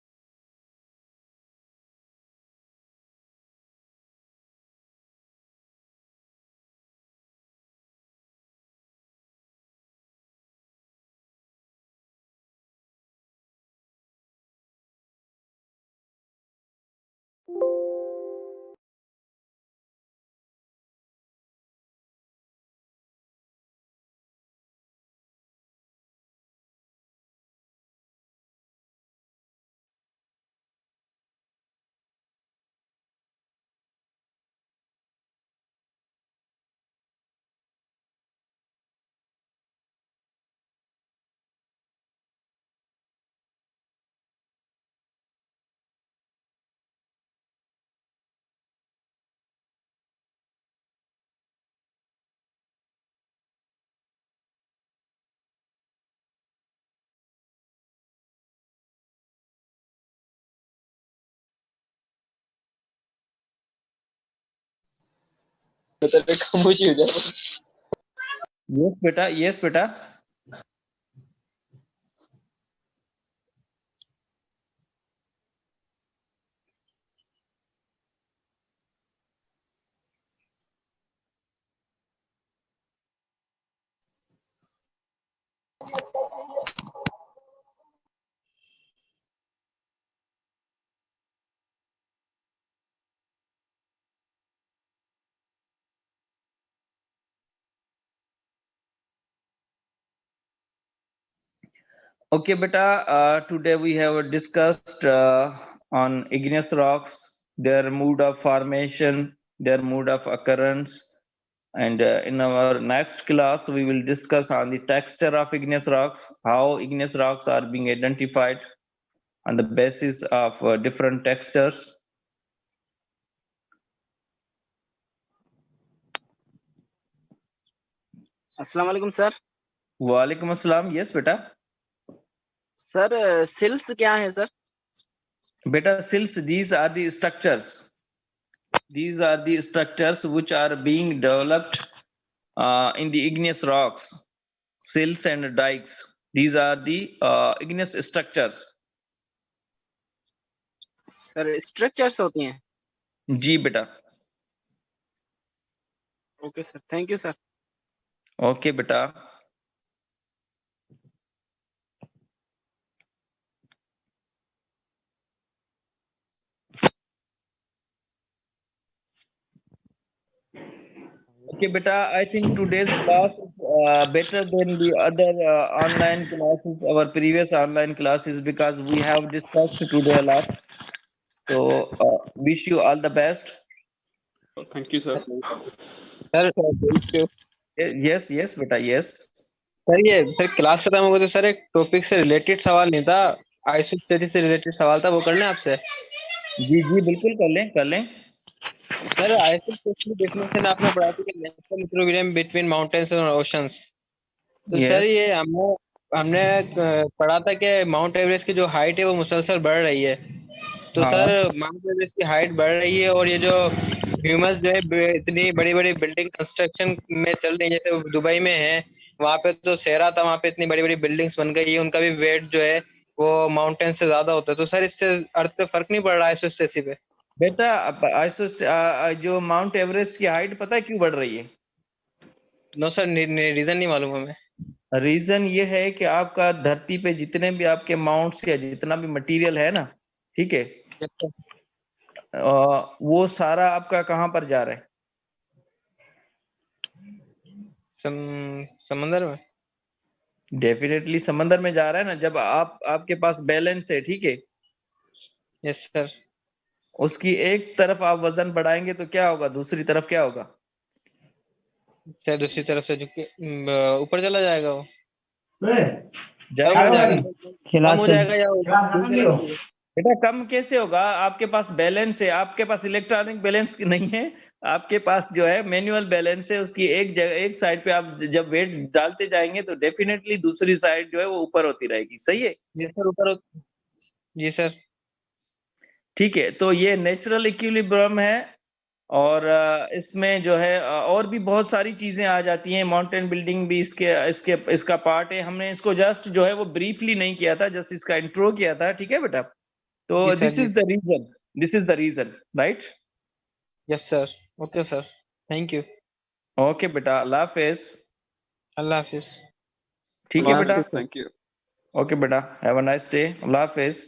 खामोशी हो जाए। यस बेटा Okay, beta. Today we have discussed on igneous rocks, their mode of formation, their mode of occurrence, and in our next class we will discuss on the texture of igneous rocks, how igneous rocks are being identified on the basis of different textures. अस्सलाम वालेकुम sir. Walaikum assalam. Yes, beta. Sir sills क्या है sir? Beta, sills, these are the structures. These are the structures which are being developed in the igneous rocks, sills and dikes. These are the igneous structures. Sir structures होती हैं। जी बेटा। Okay sir, thank you sir. Okay बेटा। Okay, beta. I think today's class is better than the other online classes, our previous online classes, because we have discussed today a lot. So, wish you all the best. Thank you, sir. Sir thank you. Yes, yes, beta. Yes. Sir class खत्म हो गई तो sir एक topic से related सवाल नहीं था, आइसोस्टेटिक्स से रिलेटेड सवाल था, वो करना है आपसे। जी जी बिल्कुल कर लें। सर आइसोस्टेटिक्स डेफिनेशन आपने पढ़ा थी कि नेचुरल इक्विलिब्रियम बिटवीन माउंटेन्स और ओशंस। तो सर ये हमने पढ़ा था कि माउंट एवरेस्ट की जो हाइट है वो मुसलसल बढ़ रही है। तो सर माउंट एवरेस्ट की हाइट बढ़ रही है और ये जो ह्यूमस जो है इतनी बड़ी बड़ी बिल्डिंग कंस्ट्रक्शन में चल रही है, जैसे दुबई में है, वहाँ पे तो सहरा था, वहाँ पे इतनी बड़ी बड़ी बिल्डिंग्स बन गई है, उनका भी वेट जो है वो माउंटेन से ज्यादा होता है। तो सर इससे अर्थ पे फर्क नहीं पड़ रहा है आइसोस्टेसी पे? बेटा जो माउंट एवरेस्ट की हाइट पता है क्यों बढ़ रही है? नो सर, रीजन नहीं मालूम हमें। रीजन ये है कि आपका धरती पे जितने भी आपके माउंट्स या जितना भी मटेरियल है ना, ठीक है, वो सारा आपका कहाँ पर जा रहा है? समंदर में। डेफिनेटली समंदर में जा रहा है ना। जब आपके पास बैलेंस है, ठीक है, यस सर, उसकी एक तरफ आप वजन बढ़ाएंगे तो क्या होगा, दूसरी तरफ क्या होगा? सर दूसरी तरफ से झुक के ऊपर चला जाएगा, वो कम हो जाएगा या बेटा कम कैसे होगा? आपके पास बैलेंस है, आपके पास इलेक्ट्रॉनिक बैलेंस नहीं है, आपके पास जो है मैनुअल बैलेंस है। उसकी एक साइड पे आप जब वेट डालते जाएंगे तो डेफिनेटली दूसरी साइड जो है वो ऊपर होती रहेगी। सही है? जी सर, ऊपर। जी सर, ठीक है। तो ये नेचुरल इक्विलिब्रियम है और इसमें जो है और भी बहुत सारी चीजें आ जाती हैं, माउंटेन बिल्डिंग भी इसका पार्ट है। हमने इसको जस्ट जो है वो ब्रीफली नहीं किया था, जस्ट इसका इंट्रो किया था, ठीक है बेटा। तो this is the reason, right? Yes sir, okay sir, thank you. Okay बेटा, अल्लाह हाफिज। अल्लाह हाफिज। ठीक है बेटा, थैंक यू। ओके बेटा, हैव अ नाइस डे, अल्लाह हाफिज।